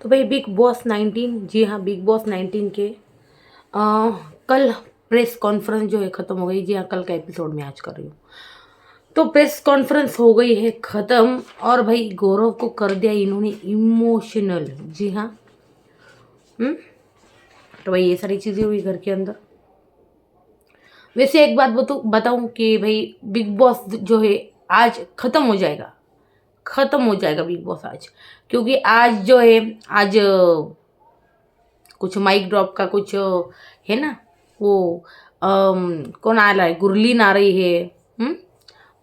तो भाई big boss 19, जी हाँ बिग बॉस 19 के कल प्रेस कॉन्फ्रेंस जो है ख़त्म हो गई। जी हाँ कल का एपिसोड मैं आज कर रही हूँ। तो प्रेस कॉन्फ्रेंस हो गई है ख़त्म और भाई गौरव को कर दिया इन्होंने इमोशनल। जी हाँ तो भाई ये सारी चीज़ें हुई घर के अंदर। वैसे एक बात बताऊँ कि भाई बिग बॉस जो है आज ख़त्म हो जाएगा, ख़त्म हो जाएगा बिग बॉस आज, क्योंकि आज जो है आज कुछ माइक ड्रॉप का कुछ है ना, वो कौन आ रहा है, गुरलीन आ रही है।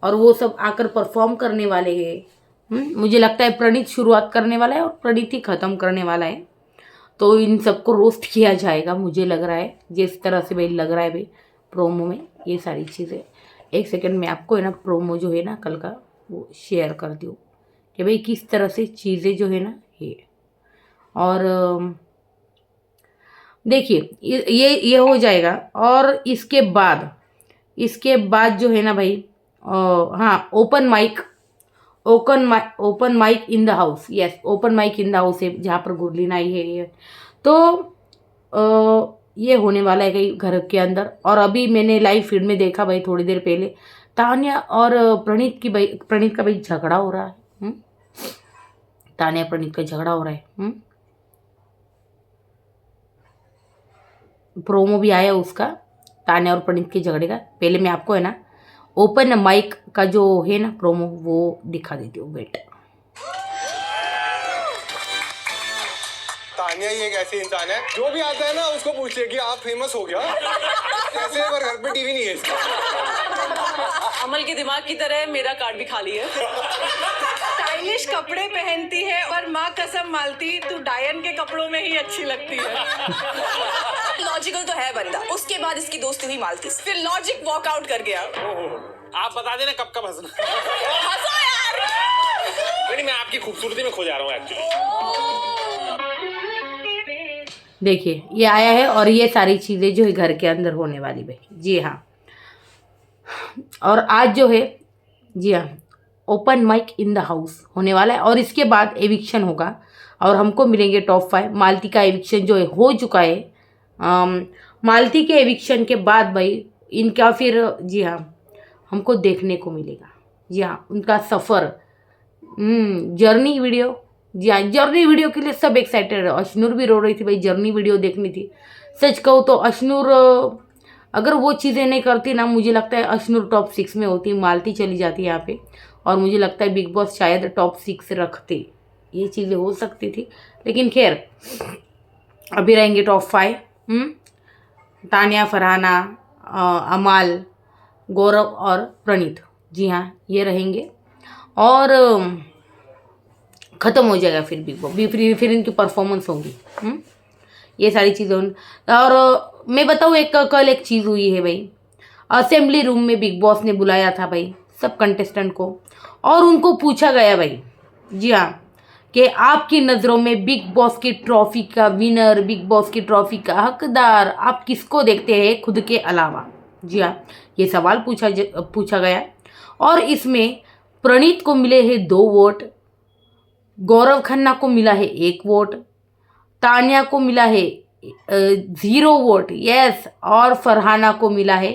और वो सब आकर परफॉर्म करने वाले हैं। मुझे लगता है प्रणीत शुरुआत करने वाला है और प्रणीत ही ख़त्म करने वाला है। तो इन सबको रोस्ट किया जाएगा मुझे लग रहा है, जिस तरह से भाई लग रहा है भाई प्रोमो में ये सारी चीज़ें। एक सेकंड में आपको है ना प्रोमो जो है ना कल का वो शेयर कर दूँ कि भाई किस तरह से चीज़ें जो है ना ये। और देखिए ये हो जाएगा। और इसके बाद जो है ना भाई हाँ open mic in the house. Yes open mic in the house है जहाँ पर गुरलीन आई है ये। तो ये होने वाला है कहीं घर के अंदर। और अभी मैंने लाइव फीड में देखा भाई थोड़ी देर पहले तान्या और प्रणीत का भाई झगड़ा हो रहा है। तान्या प्रणीत का झगड़ा हो रहा है। प्रोमो भी आया उसका तान्या और प्रणीत के झगड़े का। पहले मैं आपको है ना ओपन माइक का जो है ना प्रोमो वो दिखा देती हूँ। वेट। तान्या ही एक ऐसी इंसान है जो भी आता है ना उसको पूछते हैं कि आप फेमस हो गया कैसे, पर घर पे टीवी नहीं है इसका। अमल के दिमाग की तरह मेरा कार्ड भी खाली है। स्टाइलिश कपड़े पहनती है और माँ कसम मालती तू डायन के कपड़ों में ही अच्छी लगती है। लॉजिकल तो है बंदा, उसके बाद इसकी दोस्ती हुई मालती से, फिर लॉजिक वॉकआउट कर गया। आप बता देना कब हंसना। हंसो यार। नहीं मैं आपकी खूबसूरती में खो जा रहा हूँ एक्चुअली। देखिए ये आया है और ये सारी चीज़ें जो है घर के अंदर होने वाली भाई। जी हाँ और आज जो है जी हाँ open mic in the house होने वाला है। और इसके बाद एविक्शन होगा और हमको मिलेंगे टॉप 5। मालती का एविक्शन जो है हो चुका है। मालती के एविक्शन के बाद भाई इनका फिर जी हाँ हमको देखने को मिलेगा। जी हाँ उनका सफ़र जर्नी वीडियो। जी हाँ जर्नी वीडियो के लिए सब एक्साइटेड है। अश्नूर भी रो रही थी भाई, जर्नी वीडियो देखनी थी। सच कहूँ तो अश्नूर अगर वो चीज़ें नहीं करती ना, मुझे लगता है अश्नूर टॉप 6 में होती, मालती चली जाती यहाँ पे। और मुझे लगता है बिग बॉस शायद टॉप 6 रखते, ये चीज़ें हो सकती थी। लेकिन खैर अभी रहेंगे टॉप 5। तान्या, फरहाना, अमाल, गौरव और प्रणीत। जी हाँ ये रहेंगे और ख़त्म हो जाएगा फिर बिग बॉस। फिर इनकी परफॉर्मेंस होंगी। ये सारी चीज़ें और मैं बताऊँ कल एक चीज़ हुई है भाई। असेंबली रूम में बिग बॉस ने बुलाया था भाई सब कंटेस्टेंट को और उनको पूछा गया भाई जी हाँ कि आपकी नज़रों में बिग बॉस की ट्रॉफी का विनर, बिग बॉस की ट्रॉफी का हकदार आप किसको देखते हैं खुद के अलावा। जी हाँ ये सवाल पूछा गया और इसमें प्रणीत को मिले हैं 2 वोट, गौरव खन्ना को मिला है 1 वोट, तान्या को मिला है 0 वोट यस, और फरहाना को मिला है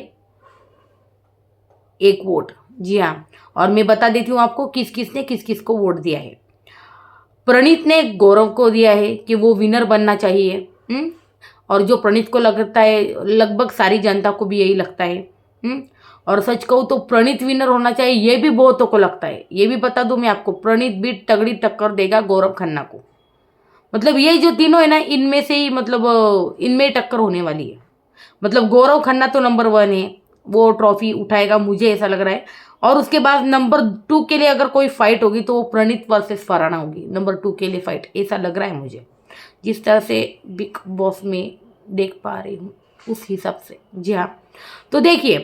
1 वोट। जी हाँ और मैं बता देती हूँ आपको किस किस को वोट दिया है। प्रणीत ने गौरव को दिया है कि वो विनर बनना चाहिए। और जो प्रणीत को लगता है लगभग सारी जनता को भी यही लगता है। और सच कहूँ तो प्रणीत विनर होना चाहिए ये भी बहुतों को लगता है। ये भी बता दूँ मैं आपको, प्रणीत भी तगड़ी टक्कर देगा गौरव खन्ना को। मतलब ये जो तीनों है ना इनमें से ही मतलब इनमें टक्कर होने वाली है। मतलब गौरव खन्ना तो नंबर 1 है, वो ट्रॉफी उठाएगा मुझे ऐसा लग रहा है। और उसके बाद नंबर 2 के लिए अगर कोई फाइट होगी तो वो प्रणीत वर्सेस फरहाना होगी नंबर 2 के लिए फाइट, ऐसा लग रहा है मुझे जिस तरह से बिग बॉस में देख पा रही हूँ उस हिसाब से। जी हाँ तो देखिए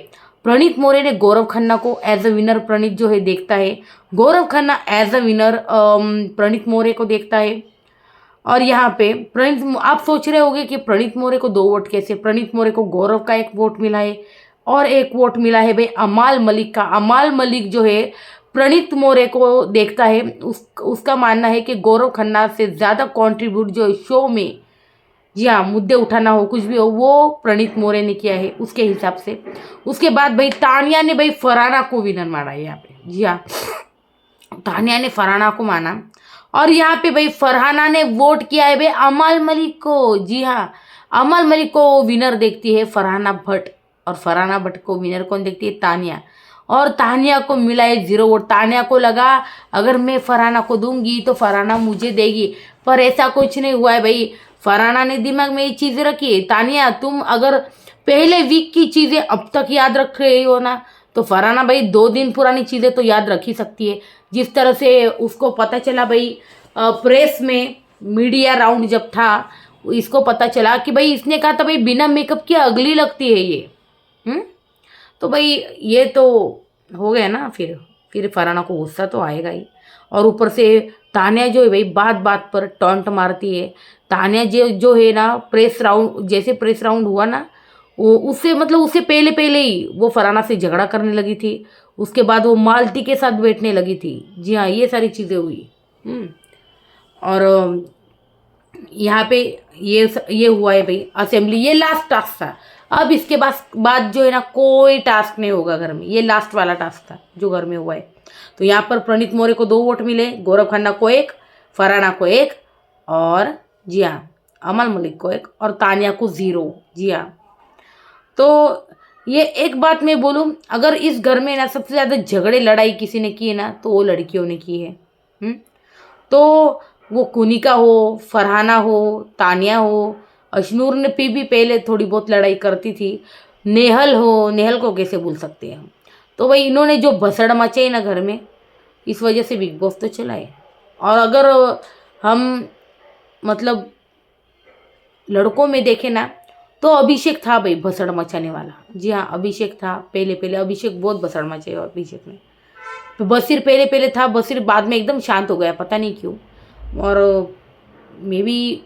प्रणीत मोरे ने गौरव खन्ना को एज अ विनर प्रणीत जो है देखता है, Gaurav Khanna as a winner प्रणीत मोरे को देखता है। और यहाँ पे प्रणीत, आप सोच रहे होंगे कि प्रणीत मोरे को 2 वोट कैसे। प्रणीत मोरे को गौरव का 1 वोट मिला है और 1 वोट मिला है भाई अमाल मलिक का। अमाल मलिक जो है प्रणीत मोरे को देखता है, उसका मानना है कि गौरव खन्ना से ज़्यादा कंट्रीब्यूट जो शो में, जी हाँ, मुद्दे उठाना हो कुछ भी हो, वो प्रणीत मोरे ने किया है उसके हिसाब से। उसके बाद भाई तानिया ने भाई फरहाना को विनर माना है यहाँ पे। जी हाँ, तानिया ने फरहाना को माना और यहाँ पे भाई फरहाना ने वोट किया है भाई अमल मलिक को। जी हाँ, अमल मलिक को विनर देखती है फरहाना भट्ट और फरहाना भट्ट को विनर कौन देखती है? तानिया। और तानिया को मिला है 0 वोट। तानिया को लगा अगर मैं फरहाना को दूंगी तो फरहाना मुझे देगी, पर ऐसा कुछ नहीं हुआ है भाई। फरहाना ने दिमाग में ये चीज़ें रखी है। तानिया, तुम अगर पहले वीक की चीज़ें अब तक याद रख रही हो ना, तो फरहाना भाई 2 दिन पुरानी चीज़ें तो याद रख ही सकती है। जिस तरह से उसको पता चला भाई प्रेस में मीडिया राउंड जब था, इसको पता चला कि भाई इसने कहा था भाई बिना मेकअप के अगली लगती है ये। तो भाई ये तो हो गया ना, फिर फरहाना को गुस्सा तो आएगा ही। और ऊपर से तानिया जो है भाई बात बात पर टॉन्ट मारती है। तानिया जो है ना, जैसे प्रेस राउंड हुआ ना, वो उससे पहले ही वो फरहाना से झगड़ा करने लगी थी। उसके बाद वो मालती के साथ बैठने लगी थी। जी हाँ, ये सारी चीज़ें हुई। और यहाँ पे ये हुआ है भाई असेंबली, ये लास्ट टास्क था। अब इसके बाद जो है ना कोई टास्क नहीं होगा घर में, ये लास्ट वाला टास्क था जो घर में हुआ है। तो यहाँ पर प्रणीत मोरे को 2 वोट मिले, गौरव खन्ना को 1, फरहाना को 1 और जी हाँ अमल मलिक को 1 और तानिया को 0। जी हाँ, तो ये एक बात मैं बोलूँ, अगर इस घर में ना सबसे ज़्यादा झगड़े लड़ाई किसी ने की है ना, तो वो लड़कियों ने की है। तो वो कुनिका हो, फरहाना हो, तानिया हो, अशनूर ने भी पहले थोड़ी बहुत लड़ाई करती थी, नेहल को कैसे भूल सकते हैं हम। तो भाई इन्होंने जो भसड़ मचाई ना घर में, इस वजह से बिग बॉस तो चला है। और अगर हम मतलब लड़कों में देखें ना, तो अभिषेक था भाई भसड़ मचाने वाला। जी हाँ, अभिषेक था पहले अभिषेक बहुत भसड़ मचाई अभिषेक ने। तो बशीर पहले था, बशीर बाद में एकदम शांत हो गया, पता नहीं क्यों। और मे बी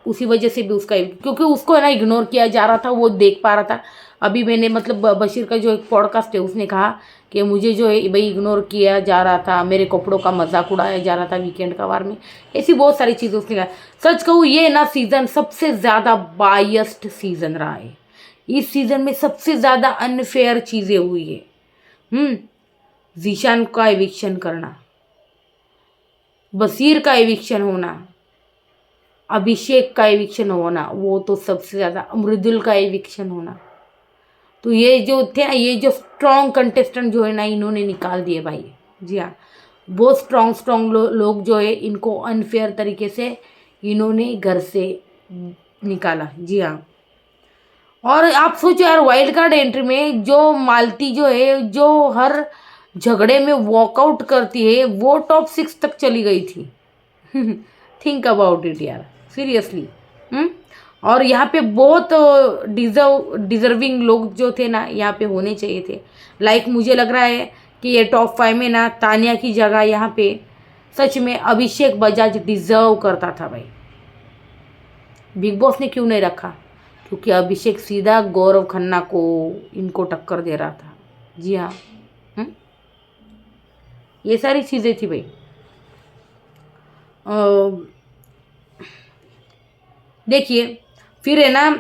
उसी वजह से भी उसका, क्योंकि उसको है ना इग्नोर किया जा रहा था, वो देख पा रहा था। अभी मैंने मतलब बशीर का जो एक पॉडकास्ट है उसने कहा कि मुझे जो है भाई इग्नोर किया जा रहा था, मेरे कपड़ों का मजाक उड़ाया जा रहा था वीकेंड का वार में, ऐसी बहुत सारी चीज़ें उसने कहा। सच कहूँ ये ना सीज़न सबसे ज़्यादा बायस्ड सीज़न रहा है। इस सीज़न में सबसे ज़्यादा अनफेयर चीज़ें हुई है। जीशान का एविक्शन करना, बशीर का एविक्शन होना, अभिषेक का एविक्शन होना, वो तो सबसे ज़्यादा, मृदुल का एविक्शन होना। तो ये जो थे ना, ये जो स्ट्रॉन्ग कंटेस्टेंट जो है ना, इन्होंने निकाल दिए भाई। जी हाँ, बहुत स्ट्रॉन्ग लोग जो है, इनको अनफेयर तरीके से इन्होंने घर से निकाला। जी हाँ, और आप सोचो यार, वाइल्ड कार्ड एंट्री में जो मालती जो है, जो हर झगड़े में वॉकआउट करती है, वो टॉप 6 तक चली गई थी। थिंक अबाउट इट यार, सीरियसली। और यहाँ पे बहुत डिजर्विंग लोग जो थे ना, यहाँ पे होने चाहिए थे। लाइक मुझे लग रहा है कि ये टॉप 5 में ना तानिया की जगह यहाँ पे सच में अभिषेक बजाज डिजर्व करता था भाई। बिग बॉस ने क्यों नहीं रखा? क्योंकि अभिषेक सीधा गौरव खन्ना को इनको टक्कर दे रहा था। जी हाँ, ये सारी चीज़ें थी भाई। देखिए फिर है ना,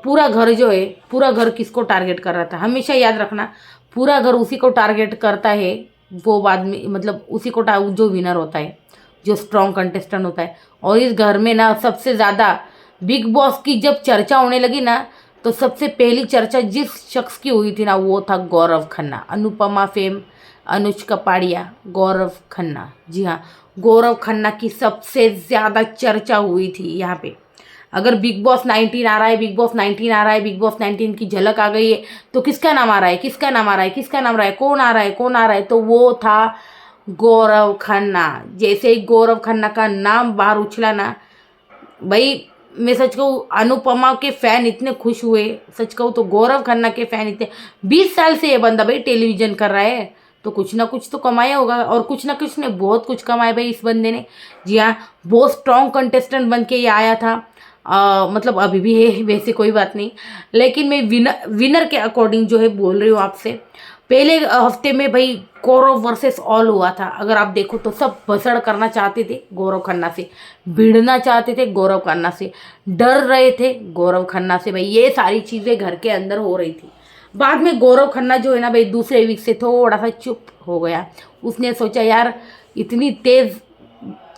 पूरा घर जो है, पूरा घर किसको टारगेट कर रहा था? हमेशा याद रखना, पूरा घर उसी को टारगेट करता है, वो बाद में मतलब उसी को जो विनर होता है, जो स्ट्रॉन्ग कंटेस्टेंट होता है। और इस घर में ना सबसे ज़्यादा बिग बॉस की जब चर्चा होने लगी ना, तो सबसे पहली चर्चा जिस शख्स की हुई थी ना, वो था गौरव खन्ना। अनुपमा फेम, अनुज कपाड़िया, गौरव खन्ना। जी हाँ, गौरव खन्ना की सबसे ज़्यादा चर्चा हुई थी यहाँ पे। अगर बिग बॉस 19 आ रहा है, बिग बॉस 19 आ रहा है, बिग बॉस 19 की झलक आ गई है, तो किसका नाम आ रहा है, किसका नाम आ रहा है, किसका नाम आ रहा है, कौन आ रहा है, कौन आ रहा है? तो वो था गौरव खन्ना। जैसे ही गौरव खन्ना का नाम बाहर उछला ना भाई, मैं सच कहूँ अनुपमा के फ़ैन इतने खुश हुए, सच कहूँ तो गौरव खन्ना के फ़ैन इतने। 20 साल से ये बंदा भाई टेलीविज़न कर रहा है, तो कुछ ना कुछ तो कमाया होगा, और कुछ ना कुछ ने बहुत कुछ कमाया भाई इस बंदे ने। जी हाँ, बहुत स्ट्रॉन्ग कंटेस्टेंट बन के ये आया था। मतलब अभी भी है, वैसे कोई बात नहीं, लेकिन मैं विनर के अकॉर्डिंग जो है बोल रही हूँ आपसे। पहले हफ्ते में भाई गौरव वर्सेस ऑल हुआ था, अगर आप देखो तो सब भसड़ करना चाहते थे गौरव खन्ना से, भिड़ना चाहते थे गौरव खन्ना से, डर रहे थे गौरव खन्ना से भाई, ये सारी चीज़ें घर के अंदर हो रही थी। बाद में गौरव खन्ना जो है ना भाई दूसरे वीक से थोड़ा सा चुप हो गया। उसने सोचा यार इतनी तेज़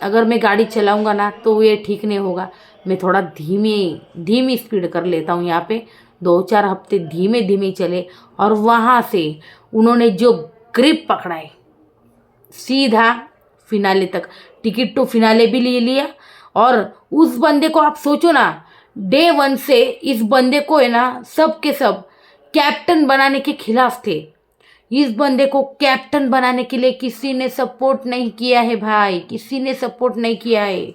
अगर मैं गाड़ी चलाऊंगा ना तो ये ठीक नहीं होगा, मैं थोड़ा धीमी स्पीड कर लेता हूँ यहाँ पे। 2-4 हफ्ते धीमे धीमे चले और वहाँ से उन्होंने जो ग्रिप पकड़ा है सीधा फिनाले तक, टिकट टू फिनाले भी ले लिया। और उस बंदे को आप सोचो ना, डे 1 से इस बंदे को है ना सब के सब कैप्टन बनाने के खिलाफ थे। इस बंदे को कैप्टन बनाने के लिए किसी ने सपोर्ट नहीं किया है भाई, किसी ने सपोर्ट नहीं किया है।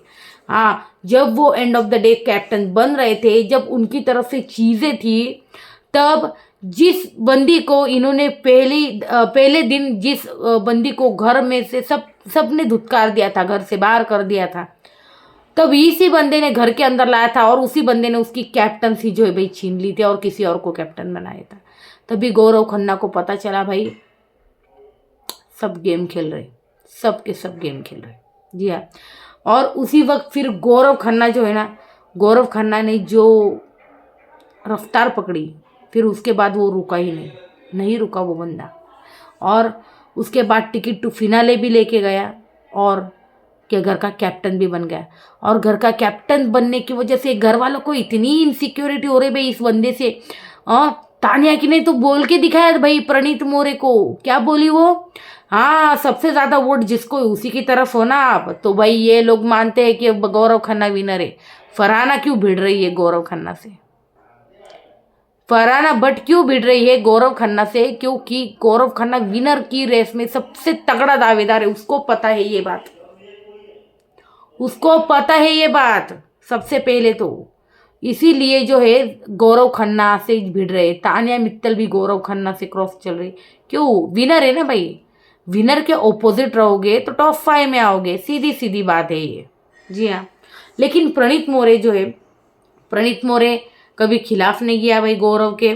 हाँ, जब वो end of the day captain बन रहे थे, जब उनकी तरफ से चीज़ें थी, तब जिस बंदी को इन्होंने पहले दिन जिस बंदी को घर में से सबने धुतकार दिया था, घर से बाहर कर दिया था, तब इसी बंदे ने घर के अंदर लाया था और उसी बंदे ने उसकी कैप्टनसी जो है भाई छीन ली थी और किसी और को कैप्टन बनाया था। तभी गौरव खन्ना को पता चला भाई सब गेम खेल रहे, सब के सब गेम खेल रहे। जी हाँ, और उसी वक्त फिर गौरव खन्ना जो है ना, गौरव खन्ना ने जो रफ्तार पकड़ी, फिर उसके बाद वो रुका ही नहीं रुका वो बंदा। और उसके बाद टिकट टू फिनाले भी लेके गया और कि घर का कैप्टन भी बन गया। और घर का कैप्टन बनने की वजह से घर वालों को इतनी इनसिक्योरिटी हो रही भाई इस बंदे से। तानिया की ने तो बोल के दिखाया भाई प्रणीत मोरे को, क्या बोली वो, हाँ सबसे ज़्यादा वोट जिसको उसी की तरफ हो ना आप, तो भाई ये लोग मानते हैं कि गौरव खन्ना विनर है। फरहाना क्यों भिड़ रही है गौरव खन्ना से, फरहाना भट्ट क्यों भिड़ रही है गौरव खन्ना से, क्योंकि गौरव खन्ना विनर की रेस में सबसे तगड़ा दावेदार है, उसको पता है ये बात, उसको पता है ये बात सबसे पहले तो। इसीलिए जो है गौरव खन्ना से भिड़ रहे। तानिया मित्तल भी गौरव खन्ना से क्रॉस चल रही, क्यों, विनर है ना भाई, विनर के ऑपोजिट रहोगे तो टॉप 5 में आओगे, सीधी सीधी बात है ये। जी हाँ, लेकिन प्रणीत मोरे जो है, प्रणीत मोरे कभी खिलाफ नहीं गया भाई गौरव के।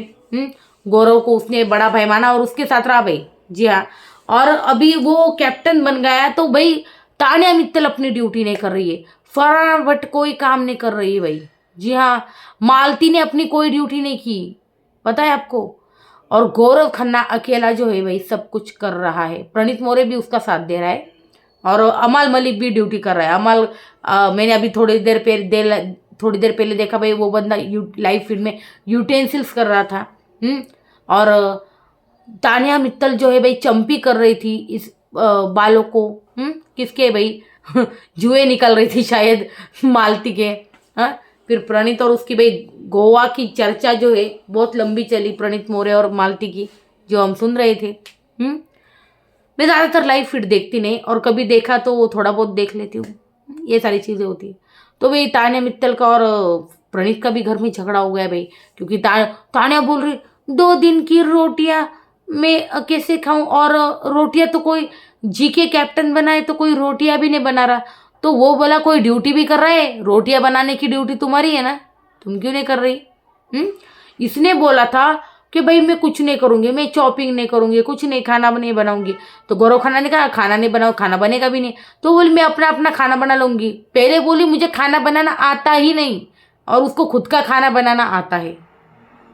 गौरव को उसने बड़ा भाई माना और उसके साथ रहा भाई। जी हाँ, और अभी वो कैप्टन बन गया तो भाई तानिया मित्तल अपनी ड्यूटी नहीं कर रही है, फरहाना भट्ट कोई काम नहीं कर रही है भाई। जी हाँ, मालती ने अपनी कोई ड्यूटी नहीं की, पता है आपको। और गौरव खन्ना अकेला जो है भाई सब कुछ कर रहा है। प्रणीत मोरे भी उसका साथ दे रहा है और अमाल मलिक भी ड्यूटी कर रहा है। अमाल मैंने अभी थोड़ी देर पहले देखा भाई, वो बंदा लाइव फीड में यूटेंसिल्स कर रहा था। और तानिया मित्तल जो है भाई चंपी कर रही थी इस बालों को, किसके भाई जुए निकल रही थी शायद मालती के। हाँ, फिर प्रणीत और उसकी भाई गोवा की चर्चा जो है बहुत लंबी चली, प्रणीत मोरे और मालती की, जो हम सुन रहे थे। मैं ज़्यादातर लाइव फीड देखती नहीं, और कभी देखा तो वो थोड़ा बहुत देख लेती हूँ, ये सारी चीज़ें होती है। तो भाई तानिया मित्तल का और प्रणीत का भी घर में झगड़ा हो गया भाई, क्योंकि तानिया बोल रही 2 दिन की रोटियां मैं कैसे खाऊं, और रोटियां तो कोई जीके कैप्टन बनाए तो कोई रोटियां भी नहीं बना रहा। तो वो बोला कोई ड्यूटी भी कर रहा है, रोटियां बनाने की ड्यूटी तुम्हारी है ना, तुम क्यों नहीं कर रही। इसने बोला था कि भाई मैं कुछ नहीं करूँगी, मैं चॉपिंग नहीं करूँगी, कुछ नहीं, खाना नहीं बनाऊंगी। तो गौरव खन्ना ने कहा खाना नहीं बनाओ, खाना बनेगा भी नहीं। तो बोली मैं अपना खाना बना लूँगी। पहले बोली मुझे खाना बनाना आता ही नहीं, और उसको खुद का खाना बनाना आता है।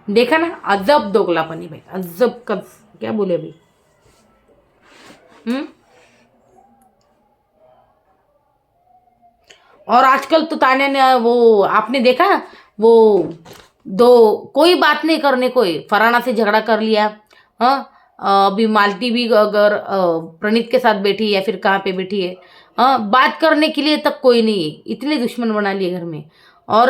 देखा ना, अजब दोगलापनी भाई, अजब का क्या बोले भाई। और आजकल तो तानिया ने वो आपने देखा, वो कोई बात नहीं करने को, फरहाना से झगड़ा कर लिया। हाँ, अभी मालती भी अगर प्रणीत के साथ बैठी है या फिर कहाँ पे बैठी है, बात करने के लिए तक कोई नहीं है, इतने दुश्मन बना लिए घर में। और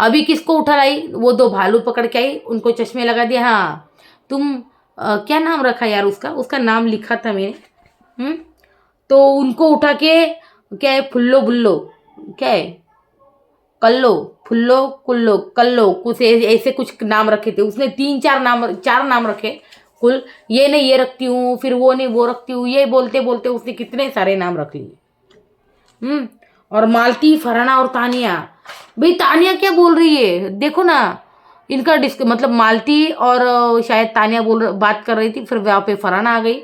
अभी किसको उठा लाई, वो 2 भालू पकड़ के आई, उनको चश्मे लगा दिया। हाँ, तुम क्या नाम रखा यार उसका नाम लिखा था मैंने। तो उनको उठा के क्या है, फुल्लो बुल्लो, क्या है, कल्लो, फुल्लो कुल्लो, कल्लो, कुछ ऐसे कुछ नाम रखे थे उसने। 4 नाम रखे कुल, ये नहीं ये रखती हूँ, फिर वो नहीं वो रखती हूँ, ये बोलते बोलते उसने कितने सारे नाम रख लिए। और मालती, फरहाना और तानिया, भाई तानिया क्या बोल रही है देखो ना, इनका मतलब मालती और शायद तानिया बात कर रही थी, फिर वहाँ पे फरहाना आ गई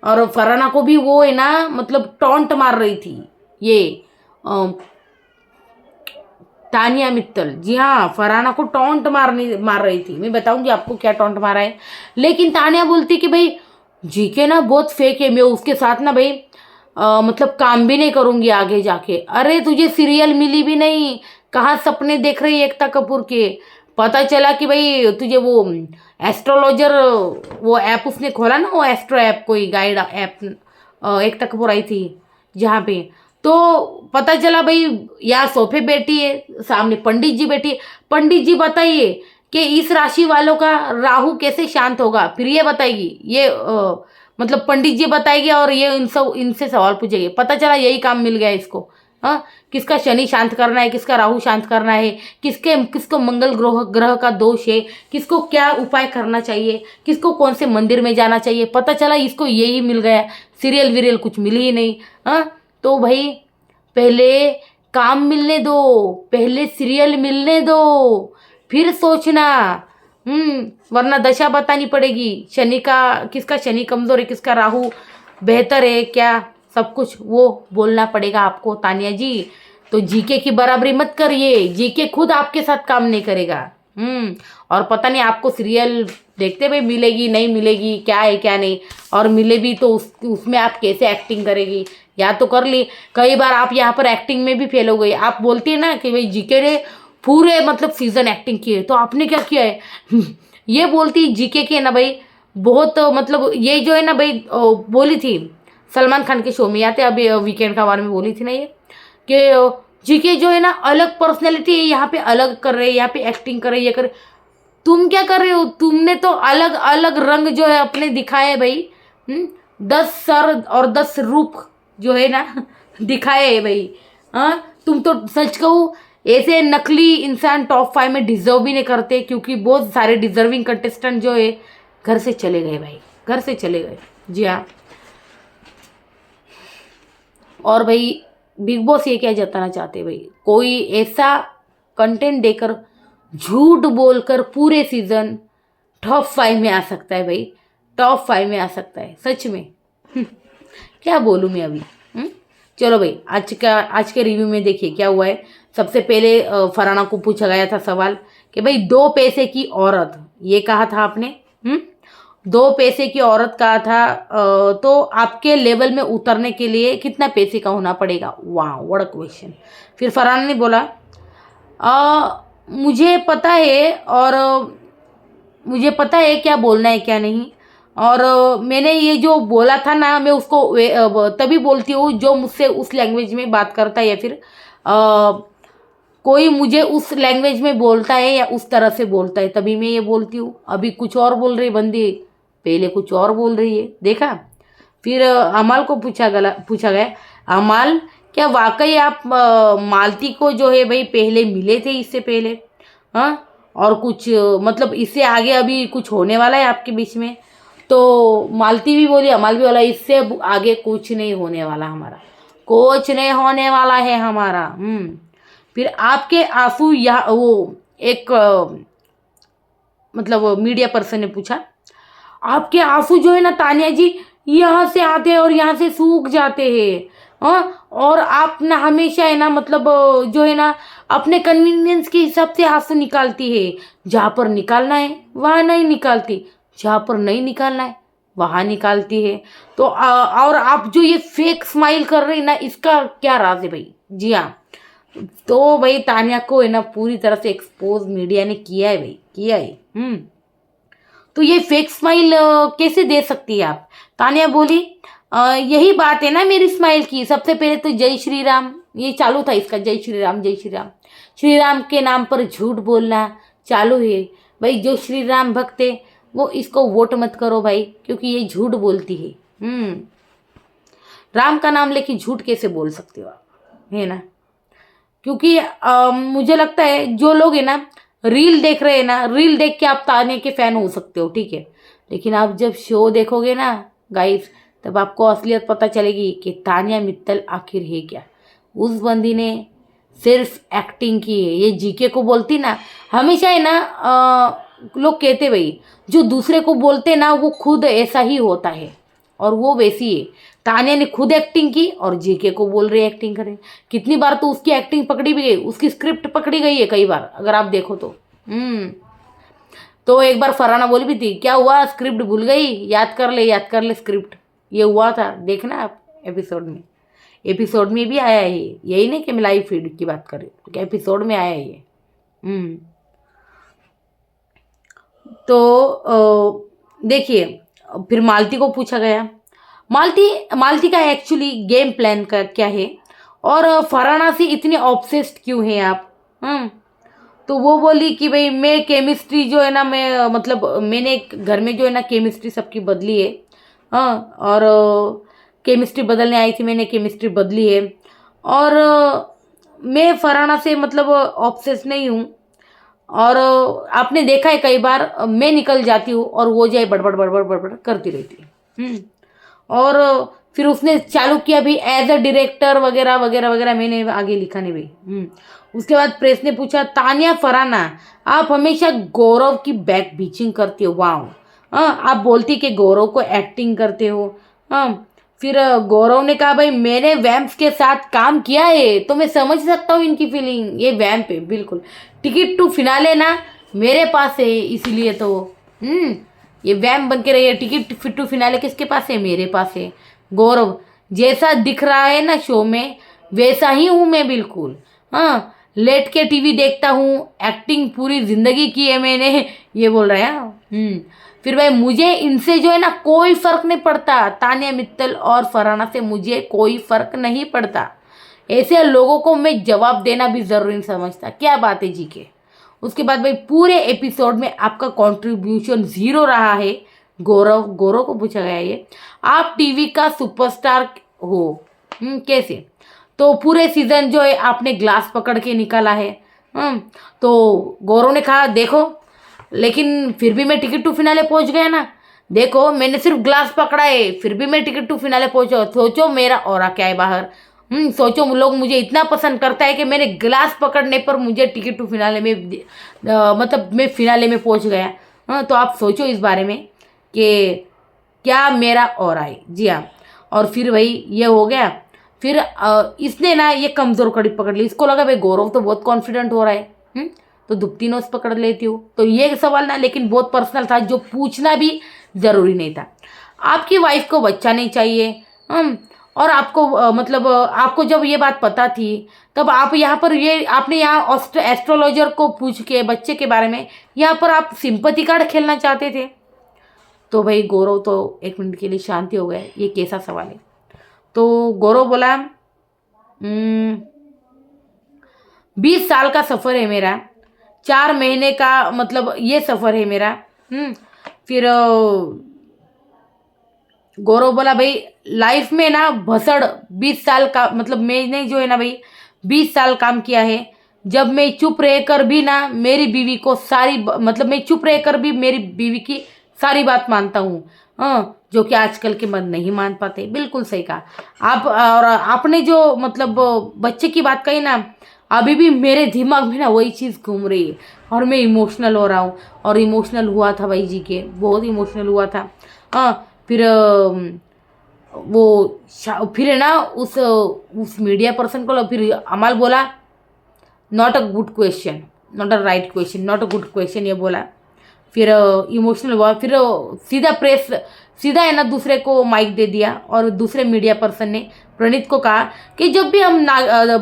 और फरहाना को भी वो है ना मतलब टॉन्ट मार रही थी ये तानिया मित्तल। जी हाँ, फरहाना को टॉन्ट मार रही थी। मैं बताऊंगी आपको क्या टॉन्ट मारा है। लेकिन तानिया बोलती कि भाई जीके ना बहुत फेक है, मैं उसके साथ ना भाई मतलब काम भी नहीं करूंगी आगे जाके। अरे तुझे सीरियल मिली भी नहीं, कहाँ सपने देख रही है एकता कपूर के। पता चला कि भाई तुझे वो एस्ट्रोलॉजर वो ऐप उसने खोला ना, वो एस्ट्रो ऐप कोई गाइड ऐप एकता कपूर आई थी जहाँ पे, तो पता चला भाई यहाँ सोफे बैठी है, सामने पंडित जी बैठी है। पंडित जी बताइए कि इस राशि वालों का राहु कैसे शांत होगा, फिर ये बताएगी ये मतलब पंडित जी बताएगी और ये इनसे सवाल पूछेगी। पता चला यही काम मिल गया इसको। हाँ, किसका शनि शांत करना है, किसका राहु शांत करना है, किसको मंगल ग्रह का दोष है, किसको क्या उपाय करना चाहिए, किसको कौन से मंदिर में जाना चाहिए। पता चला इसको यही मिल गया, सीरियल वीरियल कुछ मिल ही नहीं। हाँ, तो भाई पहले काम मिलने दो, पहले सीरियल मिलने दो, फिर सोचना। वरना दशा बतानी पड़ेगी शनि का, किसका शनि कमजोर है, किसका राहु बेहतर है, क्या सब कुछ वो बोलना पड़ेगा आपको तानिया जी। तो जीके की बराबरी मत करिए, जीके खुद आपके साथ काम नहीं करेगा। और पता नहीं आपको सीरियल देखते हुए मिलेगी नहीं मिलेगी, क्या है क्या नहीं, और मिले भी तो उसमें आप कैसे एक्टिंग करेगी। या तो कर ली, कई बार आप यहाँ पर एक्टिंग में भी फेल हो गई। आप बोलती है ना कि भाई जीके ने पूरे मतलब सीजन एक्टिंग की है, तो आपने क्या किया है ये बोलती जीके की है ना भाई बहुत मतलब ये जो है ना भाई बोली थी सलमान खान के शो में, या थे अभी वीकेंड का बारे में बोली थी ना ये कि जीके जो है ना अलग पर्सनैलिटी है, यहाँ पे अलग कर रहे हैं, यहाँ पे एक्टिंग कर रहे ये कर। तुम क्या कर रहे हो, तुमने तो अलग अलग रंग जो है अपने दिखाए भाई। 10 सर और 10 रूप जो है ना दिखाए है भाई। हाँ, तुम तो सच कहूँ ऐसे नकली इंसान टॉप 5 में डिजर्व भी नहीं करते, क्योंकि बहुत सारे डिजर्विंग कंटेस्टेंट जो है घर से चले गए भाई, घर से चले गए। जी हाँ, और भाई बिग बॉस ये क्या जताना चाहते भाई, कोई ऐसा कंटेंट देकर झूठ बोलकर पूरे सीजन टॉप 5 में आ सकता है भाई, टॉप 5 में आ सकता है सच में। क्या बोलूँ मैं अभी। चलो भाई आज के रिव्यू में देखिए क्या हुआ है। सबसे पहले फरहाना को पूछा गया था सवाल कि भाई 2 पैसे की औरत, ये कहा था आपने 2 पैसे की औरत कहा था, तो आपके लेवल में उतरने के लिए कितना पैसे का होना पड़ेगा। वाह व्हाट अ क्वेश्चन। फिर फरहाना ने बोला मुझे पता है और मुझे पता है क्या बोलना है क्या नहीं, और मैंने ये जो बोला था ना मैं उसको तभी बोलती हूँ जो मुझसे उस लैंग्वेज में बात करता है, या फिर कोई मुझे उस लैंग्वेज में बोलता है या उस तरह से बोलता है तभी मैं ये बोलती हूँ। अभी कुछ और बोल रही बंदी, पहले कुछ और बोल रही है, देखा। फिर अमाल को पूछा गया अमाल क्या वाकई आप मालती को जो है भाई पहले मिले थे इससे पहले, हाँ, और कुछ मतलब इससे आगे अभी कुछ होने वाला है आपके बीच में। तो मालती भी बोली, अमाल भी बोला इससे आगे कुछ नहीं होने वाला, हमारा कुछ नहीं होने वाला है हमारा। फिर आपके आंसू या वो एक मतलब मीडिया पर्सन ने पूछा आपके आंसू जो है ना तानिया जी यहाँ से आते हैं और यहाँ से सूख जाते हैं, हाँ, और आप ना हमेशा है ना मतलब जो है ना अपने कन्वीनियंस के हिसाब से आंसू निकालती है, जहाँ पर निकालना है वहाँ नहीं निकालती, जहाँ पर नहीं निकालना है वहाँ निकालती है। तो और आप जो ये फेक स्माइल कर रही ना इसका क्या राज है भाई। जी हाँ, तो भाई तानिया को है ना पूरी तरह से एक्सपोज मीडिया ने किया है भाई, किया है। तो ये फेक स्माइल कैसे दे सकती है आप। तानिया बोली यही बात है ना मेरी स्माइल की। सबसे पहले तो जय श्री राम ये चालू था इसका, जय श्री राम जय श्री राम, श्री राम के नाम पर झूठ बोलना चालू है भाई। जो श्री राम भक्त है वो इसको वोट मत करो भाई, क्योंकि ये झूठ बोलती है। राम का नाम लेके झूठ कैसे बोल सकते हो आप, है ना। क्योंकि मुझे लगता है जो लोग है ना रील देख रहे हैं ना, रील देख के आप तानिया के फैन हो सकते हो, ठीक है, लेकिन आप जब शो देखोगे ना गाइस तब आपको असलियत पता चलेगी कि तानिया मित्तल आखिर है क्या। उस बंदी ने सिर्फ एक्टिंग की है। ये जीके को बोलती ना, हमेशा है ना लोग कहते भाई जो दूसरे को बोलते ना वो खुद ऐसा ही होता है, और वो वैसी है। तानिया ने खुद एक्टिंग की और जीके को बोल रही है एक्टिंग करे। कितनी बार तो उसकी एक्टिंग पकड़ी भी गई, उसकी स्क्रिप्ट पकड़ी गई है कई बार, अगर आप देखो तो। तो एक बार फरहाना बोली भी थी, क्या हुआ स्क्रिप्ट भूल गई, याद कर ले स्क्रिप्ट। ये हुआ था, देखना आप एपिसोड में भी आया है ये। यही नहीं कि मैं लाइव फीड की बात कर रही हूँ, एपिसोड में आया है ये। तो देखिए, फिर मालती को पूछा गया, मालती का एक्चुअली गेम प्लान का क्या है, और फरहाना से इतने ऑब्सेस्ड क्यों हैं आप। तो वो बोली कि भाई मैं केमिस्ट्री जो है ना, मैं मतलब मैंने घर में जो है ना केमिस्ट्री सबकी बदली है। और केमिस्ट्री बदलने आई थी, मैंने केमिस्ट्री बदली है, और मैं फरहाना से मतलब ऑब्सेस नहीं हूँ। और आपने देखा है कई बार मैं निकल जाती हूँ और वो जाए बड़बड़ करती रहती है। और फिर उसने चालू किया भी एज अ डायरेक्टर वगैरह वगैरह वगैरह, मैंने आगे लिखा नहीं भाई। उसके बाद प्रेस ने पूछा, तानिया फरहाना आप हमेशा गौरव की बैक बीचिंग करते हो, वाह। आप बोलती कि गौरव को एक्टिंग करते हो। फिर गौरव ने कहा, भाई मैंने वैम्प्स के साथ काम किया है तो मैं समझ सकता हूँ इनकी फीलिंग। ये वैम्प है बिल्कुल, टिकट टू फिनाले ना मेरे पास है, इसीलिए तो ये वैम्प बन के रही है। टिकट टू फिनाले किसके पास है, मेरे पास है। गौरव जैसा दिख रहा है ना शो में वैसा ही हूँ मैं बिल्कुल। लेट के टीवी देखता हूँ, एक्टिंग पूरी जिंदगी की है मैंने, ये बोल रहा है। फिर भाई मुझे इनसे जो है ना कोई फर्क नहीं पड़ता, तानिया मित्तल और फरहाना से मुझे कोई फर्क नहीं पड़ता। ऐसे लोगों को मैं जवाब देना भी जरूरी नहीं समझता। क्या बात है जी के। उसके बाद भाई पूरे एपिसोड में आपका कंट्रीब्यूशन 0 रहा है। गौरव को पूछा गया ये, आप टीवी का सुपरस्टार हो कैसे। तो पूरे सीजन जो है आपने ग्लास पकड़ के निकाला है। तो गौरव ने कहा, देखो लेकिन फिर भी मैं टिकट टू फिनाले पहुंच गया ना। देखो मैंने सिर्फ ग्लास पकड़ा है, फिर भी मैं टिकट टू फिनाले पहुंचा। सोचो मेरा ऑरा क्या है बाहर। सोचो लोग मुझे इतना पसंद करता है कि मैंने ग्लास पकड़ने पर मुझे टिकट टू फिनाले में मतलब मैं फिनाले में पहुंच गया। तो आप सोचो इस बारे में कि क्या मेरा ऑरा है। जी हाँ। और फिर भाई ये हो गया। फिर इसने ना ये कमज़ोर कड़ी पकड़ ली। इसको लगा भाई गौरव तो बहुत कॉन्फिडेंट हो रहा है, तो दुपती नोस पकड़ लेती हूँ। तो ये सवाल ना लेकिन बहुत पर्सनल था, जो पूछना भी ज़रूरी नहीं था। आपकी वाइफ को बच्चा नहीं चाहिए, और आपको मतलब आपको जब ये बात पता थी तब आप यहाँ पर ये आपने यहाँ एस्ट्रोलॉजर को पूछ के बच्चे के बारे में यहाँ पर आप सिंपैथी कार्ड खेलना चाहते थे। तो भाई गौरव तो 1 मिनट के लिए शांति हो गए, ये कैसा सवाल है। तो गौरव बोला, 20 साल का सफ़र है मेरा, 4 महीने का मतलब ये सफ़र है मेरा। फिर गौरव बोला, भाई लाइफ में ना भसड़ 20 साल का मतलब मैंने जो है ना भाई 20 साल काम किया है। जब मैं चुप रहकर भी ना मेरी बीवी को सारी मतलब मैं चुप रहकर भी मेरी बीवी की सारी बात मानता हूँ, जो कि आजकल के मर्द नहीं मान पाते। बिल्कुल सही कहा आप। और आपने जो मतलब बच्चे की बात कही ना, अभी भी मेरे दिमाग में ना वही चीज़ घूम रही है और मैं इमोशनल हो रहा हूँ। और इमोशनल हुआ था भाई जी के, बहुत इमोशनल हुआ था। फिर वो फिर है ना उस मीडिया पर्सन को फिर अमल बोला, not a good question, not a right question, not a good question, ये बोला। फिर इमोशनल हुआ। फिर सीधा है ना दूसरे को माइक दे दिया और दूसरे मीडिया पर्सन ने प्रणीत को कहा कि जब भी हम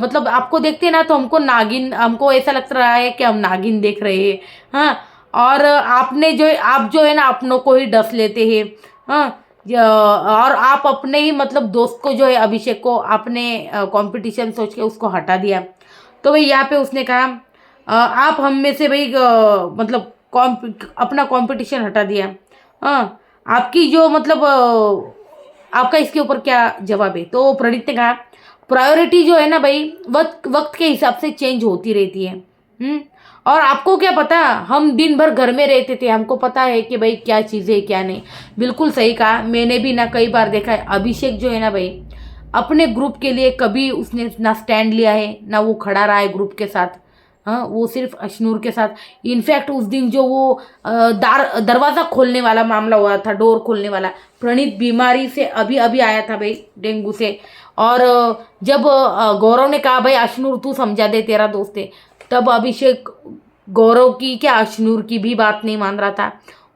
मतलब आपको देखते हैं ना तो हमको ऐसा लग रहा है कि हम नागिन देख रहे हैं। और आप जो है ना अपनों को ही डस लेते हैं। और आप अपने ही मतलब दोस्त को जो है अभिषेक को आपने कंपटीशन सोच के उसको हटा दिया। तो भाई यहाँ पे उसने कहा आप हम में से भाई मतलब अपना कंपटीशन हटा दिया। आपकी जो मतलब आपका इसके ऊपर क्या जवाब है। तो प्रणीत ने कहा प्रायोरिटी जो है ना भाई वक्त के हिसाब से चेंज होती रहती है। और आपको क्या पता, हम दिन भर घर में रहते थे, हमको पता है कि भाई क्या चीज़ें क्या नहीं। बिल्कुल सही कहा, मैंने भी ना कई बार देखा है। अभिषेक जो है ना भाई अपने ग्रुप के लिए कभी उसने ना स्टैंड लिया है, ना वो खड़ा रहा है ग्रुप के साथ। हाँ, वो सिर्फ अशनूर के साथ। इनफैक्ट उस दिन जो वो दरवाज़ा खोलने वाला मामला हुआ था, डोर खोलने वाला, प्रणीत बीमारी से अभी अभी आया था भाई, डेंगू से। और जब गौरव ने कहा भाई अशनूर तू समझा दे, तेरा दोस्त है, तब अभिषेक गौरव की क्या अशनूर की भी बात नहीं मान रहा था।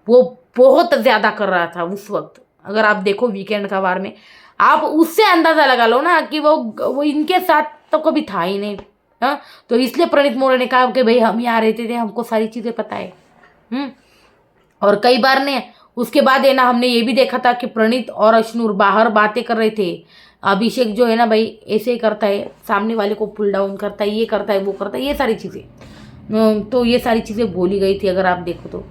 वो बहुत ज़्यादा कर रहा था उस वक्त। अगर आप देखो वीकेंड का वार में, आप उससे अंदाज़ा लगा लो ना कि वो इनके साथ तो कभी था ही नहीं। हाँ, तो इसलिए प्रणीत मोरे ने कहा कि भाई हम यहाँ रहते थे, हमको सारी चीज़ें पता है। और कई बार ने उसके बाद है ना, हमने ये भी देखा था कि प्रणीत और अशनूर बाहर बातें कर रहे थे। अभिषेक जो है ना भाई ऐसे ही करता है, सामने वाले को पुल डाउन करता है, ये करता है, वो करता है, ये सारी चीज़ें। तो ये सारी चीज़ें बोली गई थी अगर आप देखो तो।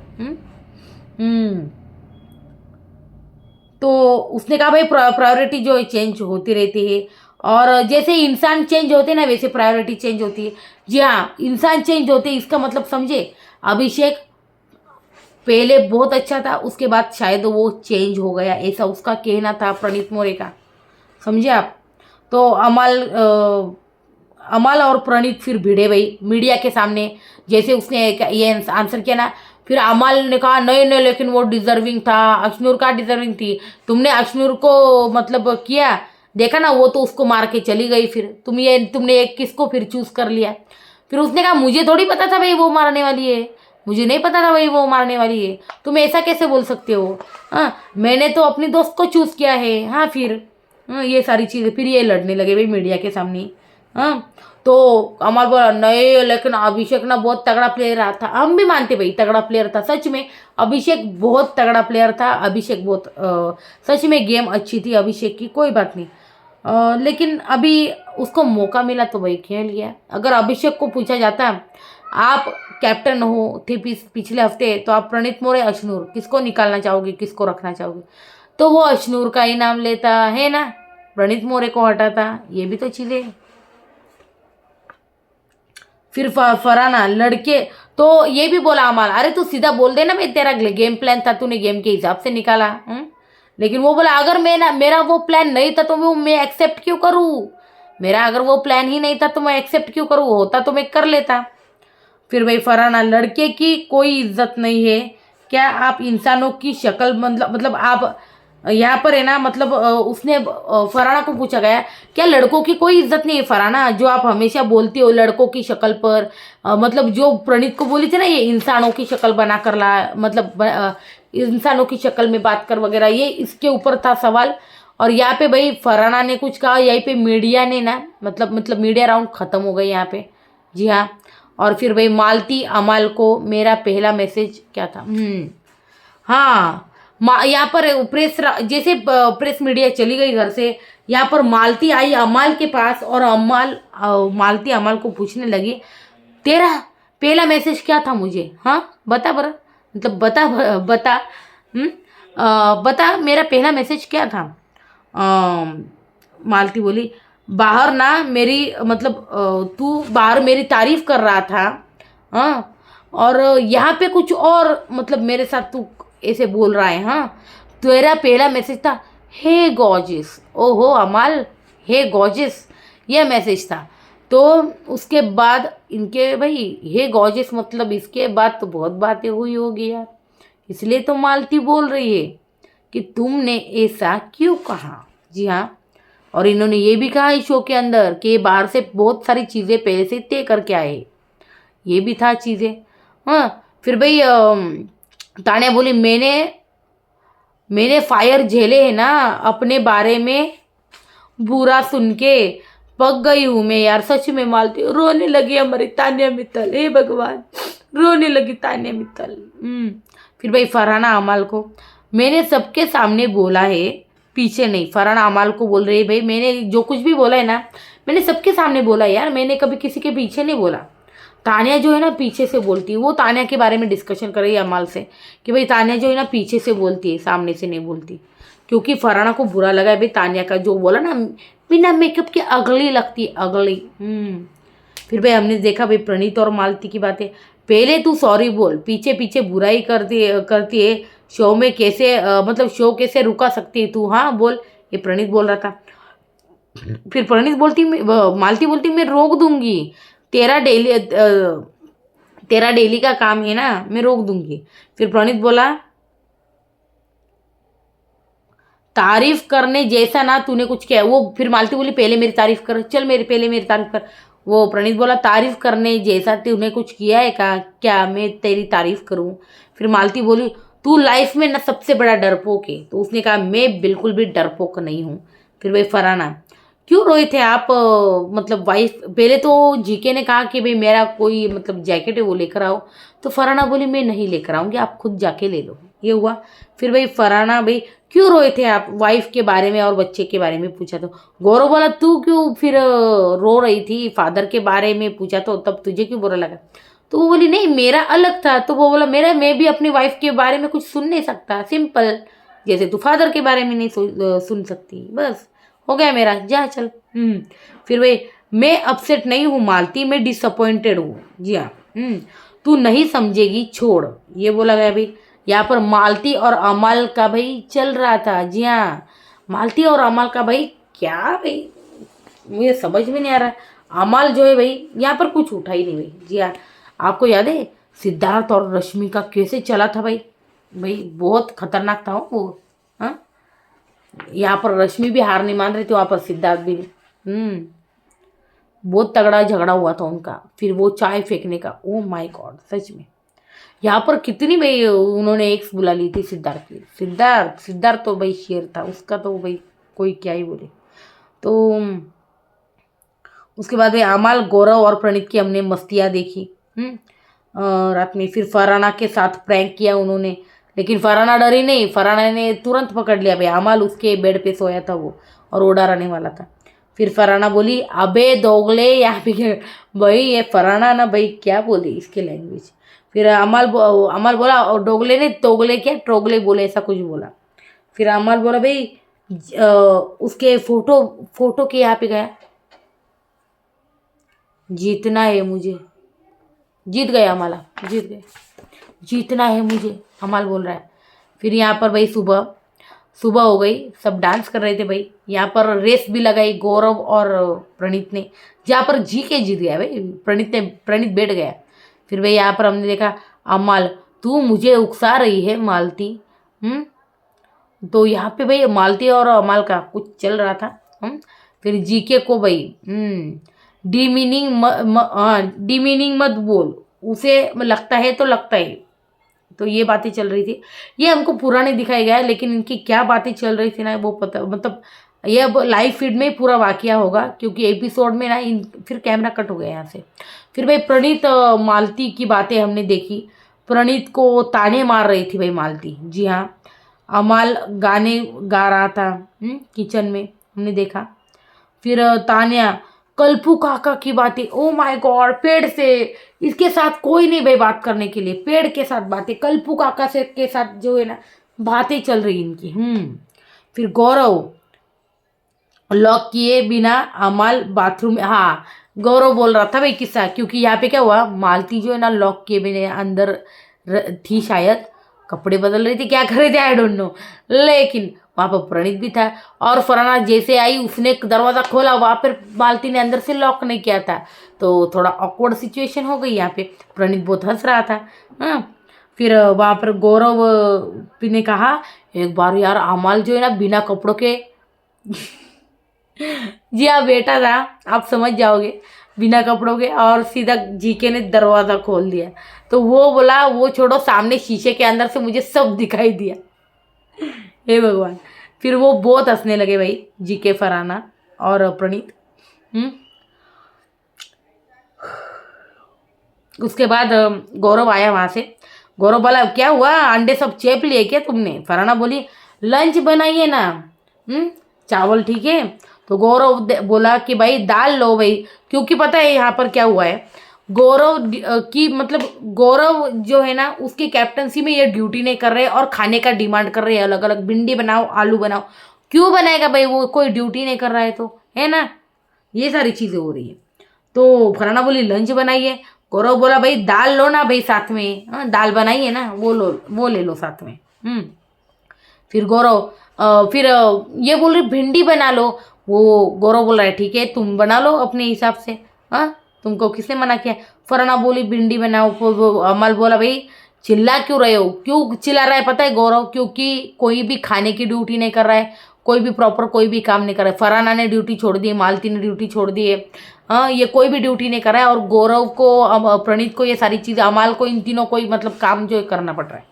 तो उसने कहा भाई प्रायोरिटी जो है चेंज होती रहती है, और जैसे इंसान चेंज होते हैं ना वैसे प्रायोरिटी चेंज होती है। जी हाँ, इंसान चेंज होते हैं, इसका मतलब समझे, अभिषेक पहले बहुत अच्छा था, उसके बाद शायद वो चेंज हो गया, ऐसा उसका कहना था प्रणीत मोरे का, समझे आप। तो अमल और प्रणीत फिर भिड़े भाई मीडिया के सामने। जैसे उसने ये आंसर किया ना, फिर अमल ने कहा नहीं नहीं, लेकिन वो डिजर्विंग था, अशनूर का डिजर्विंग थी, तुमने अशनूर को मतलब किया, देखा ना, वो तो उसको मार के चली गई, फिर तुमने किसको फिर चूज कर लिया। फिर उसने कहा मुझे थोड़ी पता था भाई वो मारने वाली है, मुझे नहीं पता था भाई वो मारने वाली है, तुम ऐसा कैसे बोल सकते हो। हाँ, मैंने तो अपनी दोस्त को चूज़ किया है। हाँ, फिर ये सारी चीज़ें, फिर ये लड़ने लगे भाई मीडिया के सामने। हाँ, तो अमर बोला नहीं, लेकिन अभिषेक ना बहुत तगड़ा प्लेयर रहा था। हम भी मानते भाई तगड़ा प्लेयर था, सच में अभिषेक बहुत तगड़ा प्लेयर था। अभिषेक बहुत सच में गेम अच्छी थी अभिषेक की, कोई बात नहीं। लेकिन अभी उसको मौका मिला तो भाई खेल गया। अगर अभिषेक को पूछा जाता आप कैप्टन हो थे पिछले हफ्ते, तो आप प्रणीत मोरे, अशनूर, किसको निकालना चाहोगे, किसको रखना चाहोगे, तो वो अशनूर का ही नाम लेता है ना, प्रणीत मोरे को हटाता। ये भी तो चीज़ें। फिर फरहाना लड़के तो ये भी बोला अमल, अरे तू सीधा बोल देना भाई तेरा गेम प्लान था, तूने गेम के हिसाब से निकाला। लेकिन वो बोला अगर मेरा वो प्लान नहीं था तो मैं एक्सेप्ट क्यों करूँ, मेरा अगर वो प्लान ही नहीं था तो मैं एक्सेप्ट क्यों करूँ, होता तो मैं कर लेता। फिर भाई फरहाना, लड़के की कोई इज्जत नहीं है क्या, आप इंसानों की शक्ल मतलब आप यहाँ पर है ना, मतलब उसने फरहाना को पूछा गया क्या लड़कों की कोई इज्जत नहीं है फरहाना, जो आप हमेशा बोलती हो लड़कों की शक्ल पर, मतलब जो प्रणीत को बोली थी ना ये इंसानों की शक्ल बना कर ला, मतलब इंसानों की शक्ल में बात कर वगैरह, ये इसके ऊपर था सवाल। और यहाँ पे भाई फरहाना ने कुछ कहा, यहीं पे मीडिया ने ना मतलब मीडिया राउंड ख़त्म हो गई यहाँ पे। जी हाँ, और फिर भाई मालती अमल को मेरा पहला मैसेज क्या था। हाँ, यहाँ पर प्रेस, जैसे प्रेस मीडिया चली गई घर से, यहाँ पर मालती आई अमल के पास, और मालती अमल को पूछने लगी तेरा पहला मैसेज क्या था मुझे, हाँ बता बरा, मतलब बता बता मेरा पहला मैसेज क्या था। मालती बोली बाहर ना मेरी मतलब तू बाहर मेरी तारीफ कर रहा था, हाँ, और यहाँ पे कुछ और मतलब मेरे साथ तू ऐसे बोल रहा है। हाँ, तेरा पहला मैसेज था हे गॉर्जियस, ओहो अमल हे गॉर्जियस, ये मैसेज था। तो उसके बाद इनके भाई हे गॉर्जियस मतलब इसके बाद तो बहुत बातें हुई होगी यार, इसलिए तो मालती बोल रही है कि तुमने ऐसा क्यों कहा। जी हाँ, और इन्होंने ये भी कहा इस शो के अंदर कि बाहर से बहुत सारी चीज़ें पहले से तय करके आए, ये भी था चीज़ें। हाँ, फिर भाई तान्या बोली मैंने फायर झेले है ना, अपने बारे में बुरा सुन के पक गई हूँ मैं यार, सच में मालती रोने लगी हमारी तान्या मित्तल, हे भगवान रोने लगी तान्या मित्तल। फिर भाई फरहाना अमल को मैंने सबके सामने बोला है, पीछे नहीं। फरहाना अमल को बोल रही है भाई मैंने जो कुछ भी बोला है ना मैंने सबके सामने बोला है यार, मैंने कभी किसी के पीछे नहीं बोला। तान्या जो है ना पीछे से बोलती है, वो तान्या के बारे में डिस्कशन कर रही है अमल से कि भाई तान्या जो है ना पीछे से बोलती है, सामने से नहीं बोलती, क्योंकि फरहाना को बुरा लगा है भाई तान्या का जो बोला ना बिना मेकअप के अगली लगती है, अगली। फिर भाई हमने देखा भाई प्रणीत और मालती की बातें, पहले तू सॉरी बोल, पीछे पीछे बुराई करती है, शो में कैसे मतलब शो कैसे रुका सकती है तू, हाँ बोल, ये प्रणीत बोल रहा था। फिर मालती बोलती मैं रोक दूंगी, तेरा डेली का काम है ना, मैं रोक दूंगी। फिर प्रणीत बोला तारीफ करने जैसा ना तूने कुछ किया। वो फिर मालती बोली पहले मेरी तारीफ कर, चल पहले मेरी तारीफ कर। वो प्रणीत बोला तारीफ करने जैसा तूने कुछ किया है क्या मैं तेरी तारीफ करूं। फिर मालती बोली तू लाइफ में ना सबसे बड़ा डरपोक है। तो उसने कहा मैं बिल्कुल भी डरपोक नहीं हूँ। फिर भाई फरहाना क्यों रोए थे आप, मतलब वाइफ, पहले तो जीके ने कहा कि भाई मेरा कोई मतलब जैकेट है वो लेकर आओ, तो फरहाना बोली मैं नहीं लेकर आऊँगी, आप खुद जाके ले लो। ये हुआ। फिर भाई फरहाना भाई क्यों रोए थे आप, वाइफ के बारे में और बच्चे के बारे में पूछा। तो गौरव बोला तू क्यों फिर रो रही थी, फादर के बारे में पूछा तो तब तुझे क्यों बुरा लगा। तो वो बोली नहीं मेरा अलग था। तो वो बोला मैं भी अपनी वाइफ के बारे में कुछ सुन नहीं सकता, सिंपल, जैसे तू फादर के बारे में नहीं सुन सकती, बस हो गया मेरा, जा चल। फिर भाई मैं अपसेट नहीं हूँ मालती, मैं डिसअपॉइंटेड हूँ। जी हाँ, तू नहीं समझेगी छोड़, ये बोला गया भाई। यहाँ पर मालती और अमल का भाई चल रहा था। जी हाँ, मालती और अमल का भाई क्या भाई मुझे समझ में नहीं आ रहा। अमल जो है भाई यहाँ पर कुछ उठा ही नहीं भाई। जी हाँ, आपको याद है सिद्धार्थ और रश्मि का कैसे चला था भाई बहुत खतरनाक था वो। हाँ, यहाँ पर रश्मि भी हार नहीं मान रही थी, वहाँ पर सिद्धार्थ भी। बहुत तगड़ा झगड़ा हुआ था उनका। फिर वो चाय फेंकने का, ओ माय गॉड, सच में यहाँ पर कितनी भाई उन्होंने एक्स बुला ली थी सिद्धार्थ की। सिद्धार्थ तो भाई शेर था, उसका तो भाई कोई क्या ही बोले। तो उसके बाद भाई अमल, गौरव और प्रणीत की हमने मस्तियाँ देखी रात में। फिर फरहाना के साथ प्रैंक किया उन्होंने, लेकिन फरहाना डरी नहीं, फरहाना ने तुरंत पकड़ लिया भाई। अमल उसके बेड पे सोया था वो और वो डराने वाला था। फिर फरहाना बोली अबे दोगले, यहाँ पे भाई ये फरहाना ना भाई क्या बोली इसके लैंग्वेज। फिर अमल बोला और डोगले ने तोगले क्या ट्रोगले बोले, ऐसा कुछ बोला। फिर अमल बोला भाई उसके फोटो के यहाँ पे गया, जीतना है मुझे, जीत गया अमल, जीत गए, जीतना है मुझे, अमल बोल रहा है। फिर यहाँ पर भाई सुबह हो गई, सब डांस कर रहे थे भाई। यहाँ पर रेस भी लगाई गौरव और प्रणीत ने, जहाँ पर जीके जीत गया भाई, प्रणीत बैठ गया। फिर भाई यहाँ पर हमने देखा अमल तू मुझे उकसा रही है मालती। तो यहाँ पे भाई मालती और अमल का कुछ चल रहा था। फिर जीके को भाई डिमीनिंग मत बोल, उसे लगता है तो लगता है, तो ये बातें चल रही थी। ये हमको पूरा नहीं दिखाया गया है, लेकिन इनकी क्या बातें चल रही थी ना वो पता, मतलब ये अब लाइव फीड में पूरा वाकया होगा, क्योंकि एपिसोड में ना फिर कैमरा कट हो गया यहाँ से। फिर भाई प्रणीत मालती की बातें हमने देखी, प्रणीत को ताने मार रही थी भाई मालती। जी हाँ, अमल गाने गा रहा था किचन में, हमने देखा। फिर तान्या कल्पू काका की बातें, ओ माय गॉड, पेड़ से इसके साथ कोई नहीं भाई बात करने के लिए, पेड़ के साथ बातें, कल्पू काका से के साथ जो है ना बातें चल रही इनकी। फिर गौरव लॉक किए बिना अमल बाथरूम में, हाँ गौरव बोल रहा था भाई किस्सा, क्योंकि यहाँ पे क्या हुआ, मालती जो है ना लॉक किए बिना अंदर थी, शायद कपड़े बदल रही थी, क्या कर रहे थे आई डोंट नो, लेकिन वहाँ पर प्रणीत भी था। और फरहाना जैसे आई उसने दरवाज़ा खोला, वहाँ पर मालती ने अंदर से लॉक नहीं किया था, तो थोड़ा ऑकवर्ड सिचुएशन हो गई यहाँ पे। प्रणीत बहुत हंस रहा था। हाँ, फिर वहाँ पर गौरव ने कहा एक बार यार अमल जो है ना बिना कपड़ों के जी हाँ बेटा था, आप समझ जाओगे, बिना कपड़ों के, और सीधा जीके ने दरवाज़ा खोल दिया। तो वो बोला वो छोड़ो, सामने शीशे के अंदर से मुझे सब दिखाई दिया, हे भगवान। फिर वो बहुत हंसने लगे भाई जीके, फरहाना और प्रणीत। उसके बाद गौरव आया वहाँ से। गौरव बोला क्या हुआ, अंडे सब चेप लिए क्या तुमने। फरहाना बोली लंच बनाइए ना, चावल ठीक है। तो गौरव बोला कि भाई दाल लो भाई, क्योंकि पता है यहाँ पर क्या हुआ है, गौरव की मतलब गौरव जो है ना उसकी कैप्टनसी में ये ड्यूटी नहीं कर रहे और खाने का डिमांड कर रहे हैं अलग अलग, भिंडी बनाओ आलू बनाओ। क्यों बनाएगा भाई, वो कोई ड्यूटी नहीं कर रहा है तो, है ना, ये सारी चीज़ें हो रही है। तो फरहाना बोली लंच बनाइए। गौरव बोला भाई दाल लो ना भाई साथ में, हाँ दाल बनाइए ना, वो ले लो साथ में। फिर गौरव फिर ये बोल रही भिंडी बना लो। वो गौरव बोल रहा है ठीक है तुम बना लो अपने हिसाब से, हाँ तुमको किसने मना किया। फराना बोली भिंडी बनाओ, अमल बोला भाई चिल्ला क्यों रहे हो, क्यों चिल्ला रहा है पता है गौरव, क्योंकि कोई भी खाने की ड्यूटी नहीं कर रहा है, कोई भी प्रॉपर कोई भी काम नहीं कर रहा है। फराना ने ड्यूटी छोड़ दी है, मालती ने ड्यूटी छोड़ दी है, हाँ ये कोई भी ड्यूटी नहीं कर रहा है, और गौरव को प्रणीत को ये सारी चीज़ें, अमाल को, इन तीनों को ही मतलब काम जो है करना पड़ रहा है,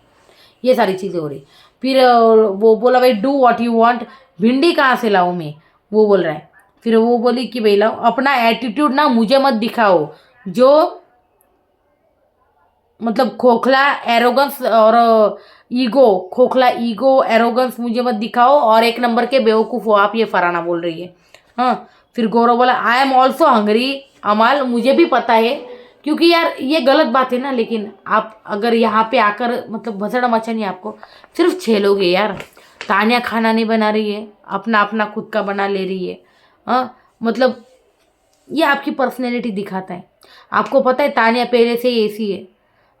ये सारी चीज़ें हो रही। फिर वो बोला भाई डू व्हाट यू वांट, भिंडी कहाँ से लाऊं मैं, वो बोल रहा है। फिर वो बोली कि भाई लाओ, अपना एटीट्यूड ना मुझे मत दिखाओ, जो मतलब खोखला एरोगेंस और ईगो, खोखला ईगो एरोगेंस मुझे मत दिखाओ, और एक नंबर के बेवकूफ़ हो आप, ये फराना बोल रही है। हाँ फिर गौरव बोला आई एम ऑल्सो हंगरी अमाल, मुझे भी पता है, क्योंकि यार ये गलत बात है ना, लेकिन आप अगर यहाँ पे आकर मतलब भसड़ा मचानी आपको सिर्फ 6 लोग हैं यार। तानिया खाना नहीं बना रही है, अपना अपना खुद का बना ले रही है, हाँ मतलब ये आपकी पर्सनैलिटी दिखाता है। आपको पता है तानिया पहले से ही ऐसी है,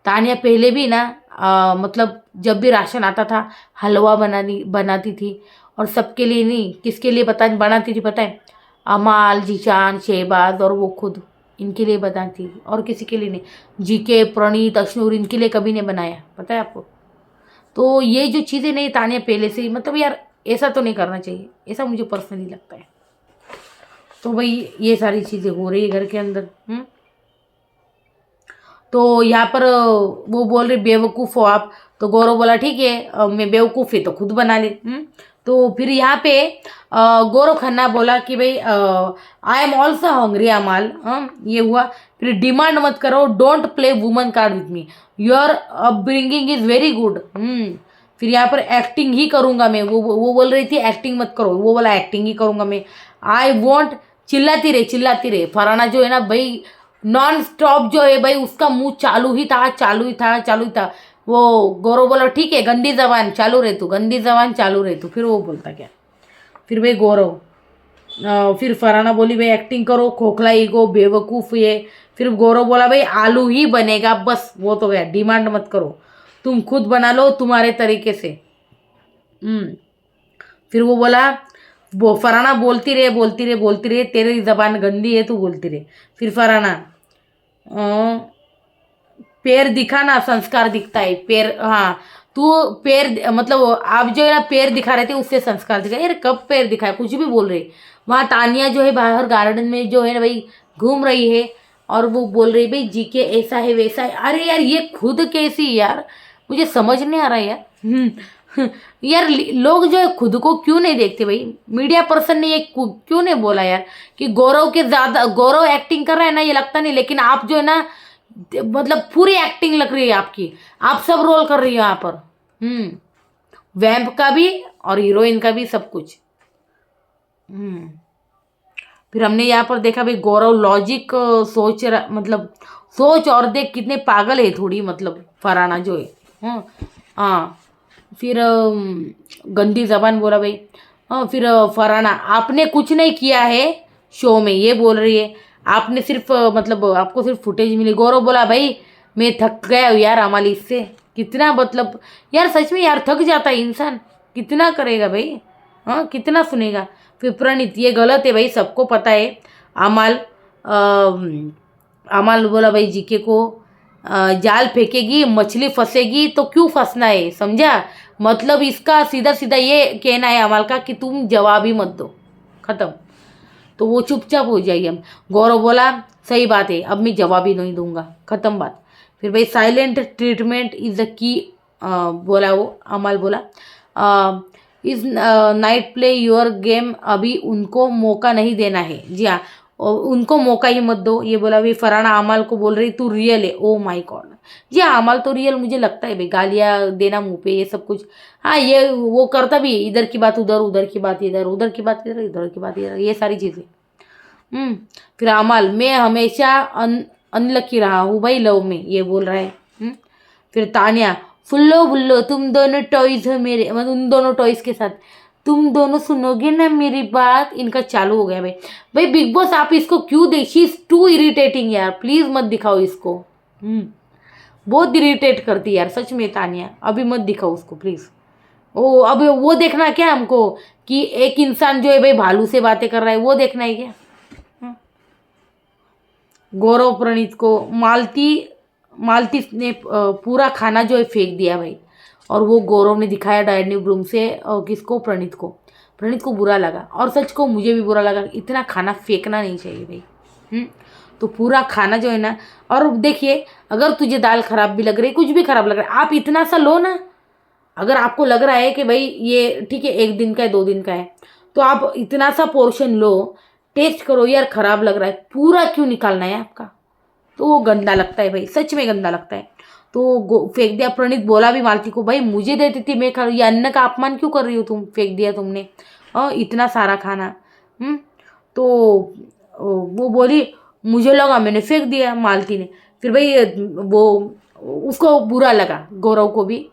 तानिया पहले भी ना मतलब जब भी राशन आता था हलवा बनाती थी, और सबके लिए नहीं, किसके लिए बनाती थी पता है, अमाल, जीशान, शहबाज और वो खुद, इनके लिए बनाती थी, और किसी के लिए नहीं। जीके, प्रणीत, अश्नूर इनके लिए कभी नहीं बनाया, पता है आपको। तो ये जो चीज़ें नहीं तानिया पहले से ही, मतलब यार ऐसा तो नहीं करना चाहिए, ऐसा मुझे पर्सनली लगता है। तो भाई ये सारी चीज़ें हो रही है घर के अंदर। तो यहाँ पर वो बोल रही बेवकूफ़ हो आप, तो गौरव बोला ठीक है मैं बेवकूफ़ है तो खुद बना ले। तो फिर यहाँ पे गौरव खन्ना बोला कि भाई आई एम ऑल्सो हंग्री अमाल, ये हुआ। फिर डिमांड मत करो, don't play woman card with me, your upbringing is very good. फिर यहाँ पर एक्टिंग ही करूँगा मैं, वो बोल रही थी एक्टिंग मत करो, वो बोला एक्टिंग ही करूँगा मैं। आई वॉन्ट, चिल्लाती रहे। फराना जो है ना भाई नॉन स्टॉप जो है भाई उसका मुंह चालू ही था। वो गौरव बोला ठीक है गंदी जबान चालू रहे तू। फिर वो बोलता क्या, फिर भाई गौरव फिर फराना बोली भाई एक्टिंग करो, खोखला ईगो, बेवकूफ़ ये। फिर गौरव बोला भाई आलू ही बनेगा बस, वो तो गया, डिमांड मत करो, तुम खुद बना लो तुम्हारे तरीके से। फिर वो बोला, वो फराना बोलती रहे, तेरी जबान गंदी है तू बोलती रहे। फिर फराना पैर दिखा ना संस्कार दिखता है, पैर, हाँ तू पैर मतलब आप जो है ना पैर दिखा रहे थे उससे संस्कार दिखा। यार कब पैर दिखाए, कुछ भी बोल रहे। वहाँ तानिया जो है बाहर गार्डन में जो है ना भाई घूम रही है, और वो बोल रही भाई जी के ऐसा है वैसा है। अरे यार ये खुद कैसी यार, मुझे समझ नहीं आ रहा यार। यार लोग जो है खुद को क्यों नहीं देखते भाई, मीडिया पर्सन ने ये क्यों नहीं बोला यार कि गौरव के ज़्यादा, गौरव एक्टिंग कर रहा है ना ये लगता नहीं, लेकिन आप जो है ना मतलब पूरी एक्टिंग लग रही है आपकी, आप सब रोल कर रही हो यहाँ पर। वैम्प का भी और हीरोइन का भी, सब कुछ। फिर हमने यहाँ पर देखा भाई गौरव लॉजिक मतलब सोच और देख कितने पागल है थोड़ी, मतलब फराना जो है। हाँ फिर गंदी जबान बोला भाई। हाँ फिर फराना आपने कुछ नहीं किया है शो में, ये बोल रही है, आपने सिर्फ मतलब आपको सिर्फ फुटेज मिली। गौरव बोला भाई मैं थक गया हूँ यार अमाली इससे, कितना मतलब यार सच में यार थक जाता है इंसान, कितना करेगा भाई, हाँ कितना सुनेगा। फिर प्रणीत ये गलत है भाई, सबको पता है। अमाल बोला भाई जीके को जाल फेंकेगी मछली फंसेगी तो क्यों फंसना है, समझा, मतलब इसका सीधा सीधा ये कहना है अमाल का कि तुम जवाब ही मत दो, ख़त्म। तो वो चुपचाप हो जाइए। हम गौरव बोला सही बात है अब मैं जवाब ही नहीं दूंगा, ख़त्म बात। फिर भाई silent treatment is the key बोला वो, अमाल बोला is night play your game, अभी उनको मौका नहीं देना है। जी हाँ उनको मौका ही मत दो, ये बोला भाई फराना अमाल को बोल रही तू रियल है। ओ माय गॉड, जी हाँ अमाल तो रियल मुझे लगता है भाई, गालियाँ देना मुँह पे ये सब कुछ, हाँ ये वो करता भी, इधर की बात उधर, उधर की बात इधर, उधर की बात इधर, इधर की बात इधर, ये सारी चीज़ें। फिर अमाल मैं हमेशा अनलकी रहा हूँ भाई लव में, ये बोल रहा है। फिर तानिया फुल्लो बुल्लो तुम दोनों टॉयज़ हो मेरे, मतलब उन दोनों टॉयज़ के साथ तुम दोनों सुनोगे ना मेरी बात, इनका चालू हो गया भाई बिग बॉस आप इसको क्यों देख, शी इज़ टू इरिटेटिंग यार, प्लीज़ मत दिखाओ इसको। बहुत इरिटेट करती यार सच में तानिया, अभी मत दिखाओ उसको प्लीज़। ओ अब वो देखना क्या हमको कि एक इंसान जो है भाई भालू से बातें कर रहा है, वो देखना है क्या? गौरव प्रणीत को मालती ने पूरा खाना जो है फेंक दिया भाई, और वो गौरव ने दिखाया डाइनिंग रूम से किसको? प्रणीत को बुरा लगा, और सच को मुझे भी बुरा लगा। इतना खाना फेंकना नहीं चाहिए भाई। तो पूरा खाना जो है ना, और देखिए अगर तुझे दाल खराब भी लग रही, कुछ भी खराब लग रहा है, आप इतना सा लो ना। अगर आपको लग रहा है कि भाई ये ठीक है 1 दिन का है 2 दिन का है, तो आप इतना सा पोर्शन लो, टेस्ट करो यार खराब लग रहा है, पूरा क्यों निकालना है आपका? तो वो गंदा लगता है भाई, सच में गंदा लगता है। तो फेंक दिया। प्रणीत बोला भी मालती को, भाई मुझे देती थी, मैं खा, ये अन्न का अपमान क्यों कर रही हो तुम? फेंक दिया तुमने इतना सारा खाना। तो वो बोली मुझे लगा मैंने फेंक दिया मालती ने। फिर भाई वो उसको बुरा लगा, गौरव को भी।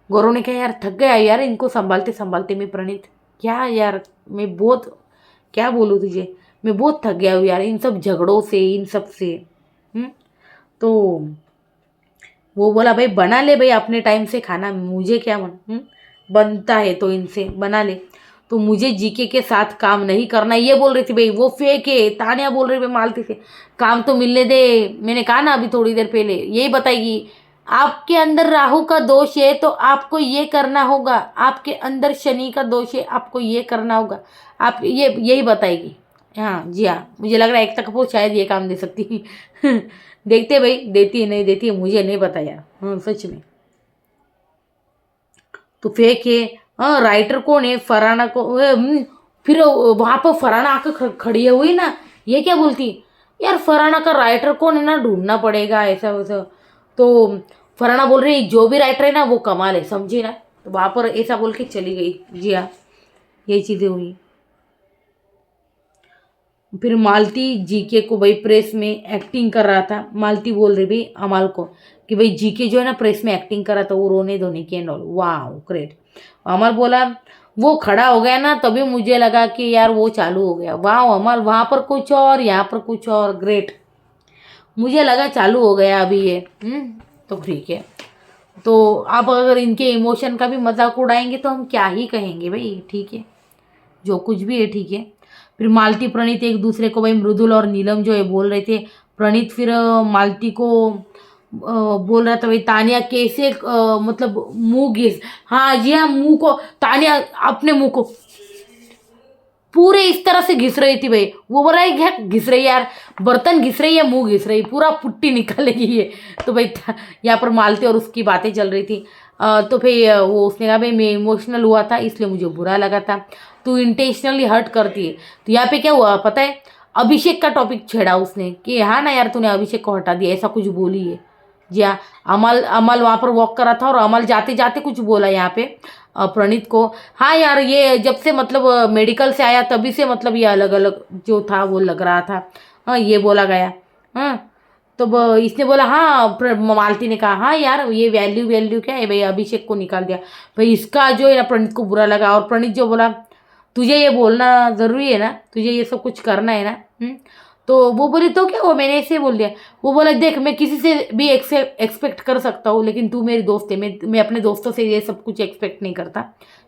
गौरव ने कहा यार थक गया यार इनको संभालते संभालते मैं। प्रणीत क्या यार, मैं बहुत क्या बोलूँ तुझे, मैं बहुत थक गया हूँ यार इन सब झगड़ों से, इन सब से। तो वो बोला भाई बना ले भाई अपने टाइम से खाना, मुझे क्या बनता है तो इनसे बना ले। तो मुझे जीके के साथ काम नहीं करना, ये बोल रही थी भाई। वो फेंके तानिया बोल रही भाई मालती से, काम तो मिलने दे। मैंने कहा ना अभी थोड़ी देर पहले, यही बताएगी आपके अंदर राहु का दोष है तो आपको ये करना होगा, आपके अंदर शनि का दोष है आपको ये करना होगा, आप ये यही बताएगी। हाँ जी हाँ, मुझे लग रहा है एकता कपूर शायद ये काम दे सकती है। देखते भाई देती है नहीं देती है, मुझे नहीं पता यार। हाँ सच में। तो फेक है। हाँ राइटर कौन है? फरहाना को। फिर वहाँ पर फरहाना आकर खड़ी हुई ना, ये क्या बोलती यार फरहाना का राइटर कौन है ना, ढूंढना पड़ेगा ऐसा वैसा। तो फरहाना बोल रही जो भी राइटर है ना वो कमाल है, समझी ना। तो वहाँ पर ऐसा बोल के चली गई। जी हाँ यही चीज़ें हुई। फिर मालती जीके को भाई प्रेस में एक्टिंग कर रहा था। मालती बोल रही भाई अमाल को कि भाई जीके जो है ना प्रेस में एक्टिंग कर रहा था, वो रोने धोने की एंड ऑल। वाह ग्रेट। अमर बोला वो खड़ा हो गया ना तभी मुझे लगा कि यार वो चालू हो गया। वाह अमर, वहाँ पर कुछ और यहाँ पर कुछ और, ग्रेट। मुझे लगा चालू हो गया अभी ये। तो ठीक है। तो आप अगर इनके इमोशन का भी मजाक उड़ाएंगे तो हम क्या ही कहेंगे भाई। ठीक है जो कुछ भी है ठीक है। फिर मालती प्रणीत एक दूसरे को भाई मृदुल और नीलम जो है बोल रहे थे। प्रणीत फिर मालती को बोल रहा था भाई तानिया कैसे मतलब मुंह घिस, हाँ जी हाँ मुंह को, तानिया अपने मुंह को पूरे इस तरह से घिस रही थी भाई। वो बोल रहा है क्या घिस रही है यार, बर्तन घिस रही है मुंह घिस रही, पूरा पुट्टी निकालेगी ये। तो भाई यहाँ पर मालती और उसकी बातें चल रही थी। तो फिर वो उसने कहा भाई मैं इमोशनल हुआ था इसलिए मुझे बुरा लगा था, तू इंटेंशनली हर्ट करती है। तो यहाँ पे क्या हुआ पता है, अभिषेक का टॉपिक छेड़ा उसने कि हाँ ना यार तूने अभिषेक को हटा दिया, ऐसा कुछ बोली है। जी हाँ अमल वहाँ पर वॉक कर रहा था और अमल जाते जाते कुछ बोला यहाँ पे प्रणीत को। हाँ यार ये जब से मतलब मेडिकल से आया तभी से मतलब ये अलग अलग जो था वो लग रहा था। हाँ ये बोला गया। हाँ तो इसने बोला, हाँ मालती ने कहा हाँ यार ये वैल्यू क्या है भाई, अभिषेक को निकाल दिया भाई। इसका जो है ना प्रणीत को बुरा लगा और प्रणीत जो बोला तुझे ये बोलना ज़रूरी है ना, तुझे ये सब कुछ करना है ना। तो वो बोली तो क्या वो मैंने ऐसे बोल दिया। वो बोला देख मैं किसी से भी एक्सपेक्ट कर सकता हूँ लेकिन तू मेरी दोस्त है, मैं अपने दोस्तों से ये सब कुछ एक्सपेक्ट नहीं करता,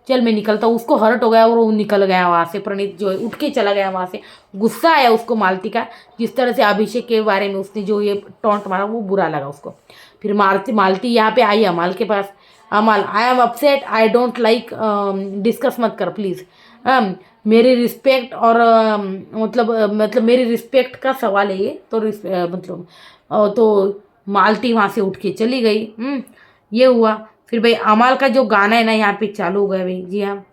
चल मैं निकलता हूँ। उसको हर्ट हो गया और वो निकल गया वहाँ से। प्रणीत जो है उठ के चला गया वहाँ से। गुस्सा आया उसको मालती का, जिस तरह से अभिषेक के बारे में उसने जो ये टॉन्ट मारा वो बुरा लगा उसको। फिर मालती यहाँ पे आई अमाल के पास। अमाल I am upset, I don't like, discuss मत कर प्लीज़। मेरी रिस्पेक्ट और मतलब मेरी रिस्पेक्ट का सवाल है ये तो मतलब तो मालती वहाँ से उठ के चली गई। ये हुआ। फिर भाई अमाल का जो गाना है ना यहाँ पे चालू हो गया भाई। जी हाँ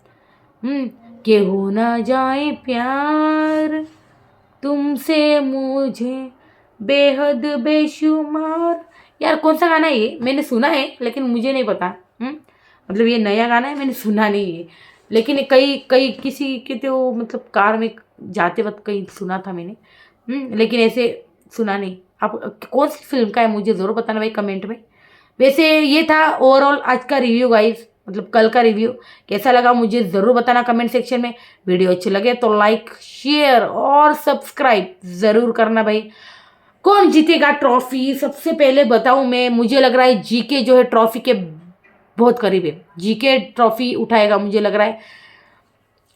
कि हो ना जाए प्यार तुमसे मुझे बेहद बेशुमार। यार कौन सा गाना है ये, मैंने सुना है लेकिन मुझे नहीं पता। मतलब ये नया गाना है, मैंने सुना नहीं है लेकिन कई किसी के तो मतलब कार में जाते वक्त कहीं सुना था मैंने। लेकिन ऐसे सुना नहीं। आप कौन सी फिल्म का है मुझे ज़रूर बताना भाई कमेंट में। वैसे ये था ओवरऑल आज का रिव्यू गाइस, मतलब कल का रिव्यू। कैसा लगा मुझे ज़रूर बताना कमेंट सेक्शन में। वीडियो अच्छी लगे तो लाइक शेयर और सब्सक्राइब ज़रूर करना भाई। कौन जीतेगा ट्रॉफी सबसे पहले बताऊं मैं, मुझे लग रहा है जीके जो है ट्रॉफी के बहुत करीब है। जीके ट्रॉफी उठाएगा मुझे लग रहा है।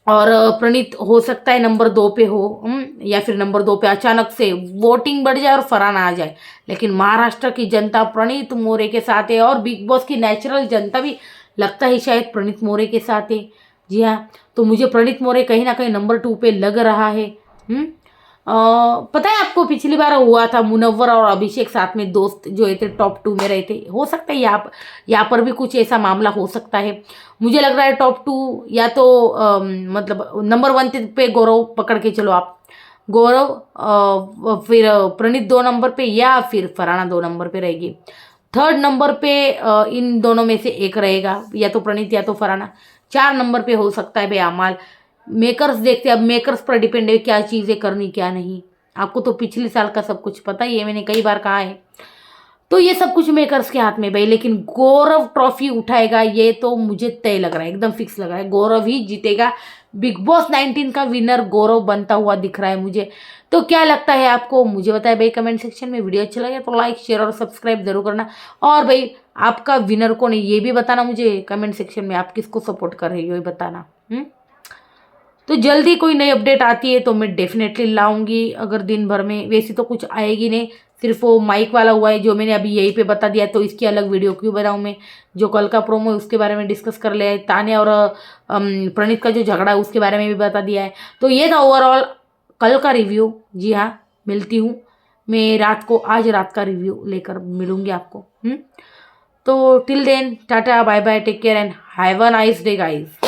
और प्रणीत हो सकता है नंबर 2 पे हो, या फिर नंबर 2 पे अचानक से वोटिंग बढ़ जाए और फरहाना आ जाए। लेकिन महाराष्ट्र की जनता प्रणीत मोरे के साथ है और बिग बॉस की नेचुरल जनता भी लगता है शायद प्रणीत मोरे के साथ है। जी हाँ, तो मुझे प्रणीत मोरे कहीं ना कहीं नंबर 2 पे लग रहा है। पता है आपको, पिछली बार हुआ था मुनव्वर और अभिषेक साथ में दोस्त जो थे टॉप 2 में रहे थे। हो सकता है यहाँ पर भी कुछ ऐसा मामला हो सकता है। मुझे लग रहा है टॉप 2 या तो मतलब नंबर 1 पे गौरव पकड़ के चलो आप, गौरव, फिर प्रणीत 2 नंबर पे, या फिर फरहाना 2 नंबर पे रहेगी। 3rd नंबर पे इन दोनों में से एक रहेगा, या तो प्रणीत या तो फरहाना। 4 नंबर पे हो सकता है भाई अमाल। मेकर्स देखते हैं, अब मेकर्स पर डिपेंड है क्या चीज़ें करनी क्या नहीं। आपको तो पिछले साल का सब कुछ पता ही है, मैंने कई बार कहा है। तो ये सब कुछ मेकर्स के हाथ में भाई, लेकिन गौरव ट्रॉफी उठाएगा ये तो मुझे तय लग रहा है, एकदम फिक्स लग रहा है। गौरव ही जीतेगा, बिग बॉस 19 का विनर गौरव बनता हुआ दिख रहा है मुझे। तो क्या लगता है आपको, मुझे बताया भाई कमेंट सेक्शन में। वीडियो अच्छा लगे तो लाइक शेयर और सब्सक्राइब जरूर करना। और भाई आपका विनर कौन है ये भी बताना मुझे कमेंट सेक्शन में, आप किसको सपोर्ट कर रहे हो ये बताना। तो जल्दी कोई नई अपडेट आती है तो मैं डेफिनेटली लाऊंगी, अगर दिन भर में। वैसे तो कुछ आएगी नहीं, सिर्फ वो माइक वाला हुआ है जो मैंने अभी यहीं पे बता दिया, तो इसकी अलग वीडियो क्यों बनाऊं मैं। जो कल का प्रोमो है उसके बारे में डिस्कस कर लिया है, तान्या और प्रणीत का जो झगड़ा है उसके बारे में भी बता दिया है। तो ये था ओवरऑल कल का रिव्यू। जी हाँ, मिलती हूँ मैं आज रात का रिव्यू लेकर मिलूंगी आपको। तो till then tata bye bye, take care and have a nice day guys.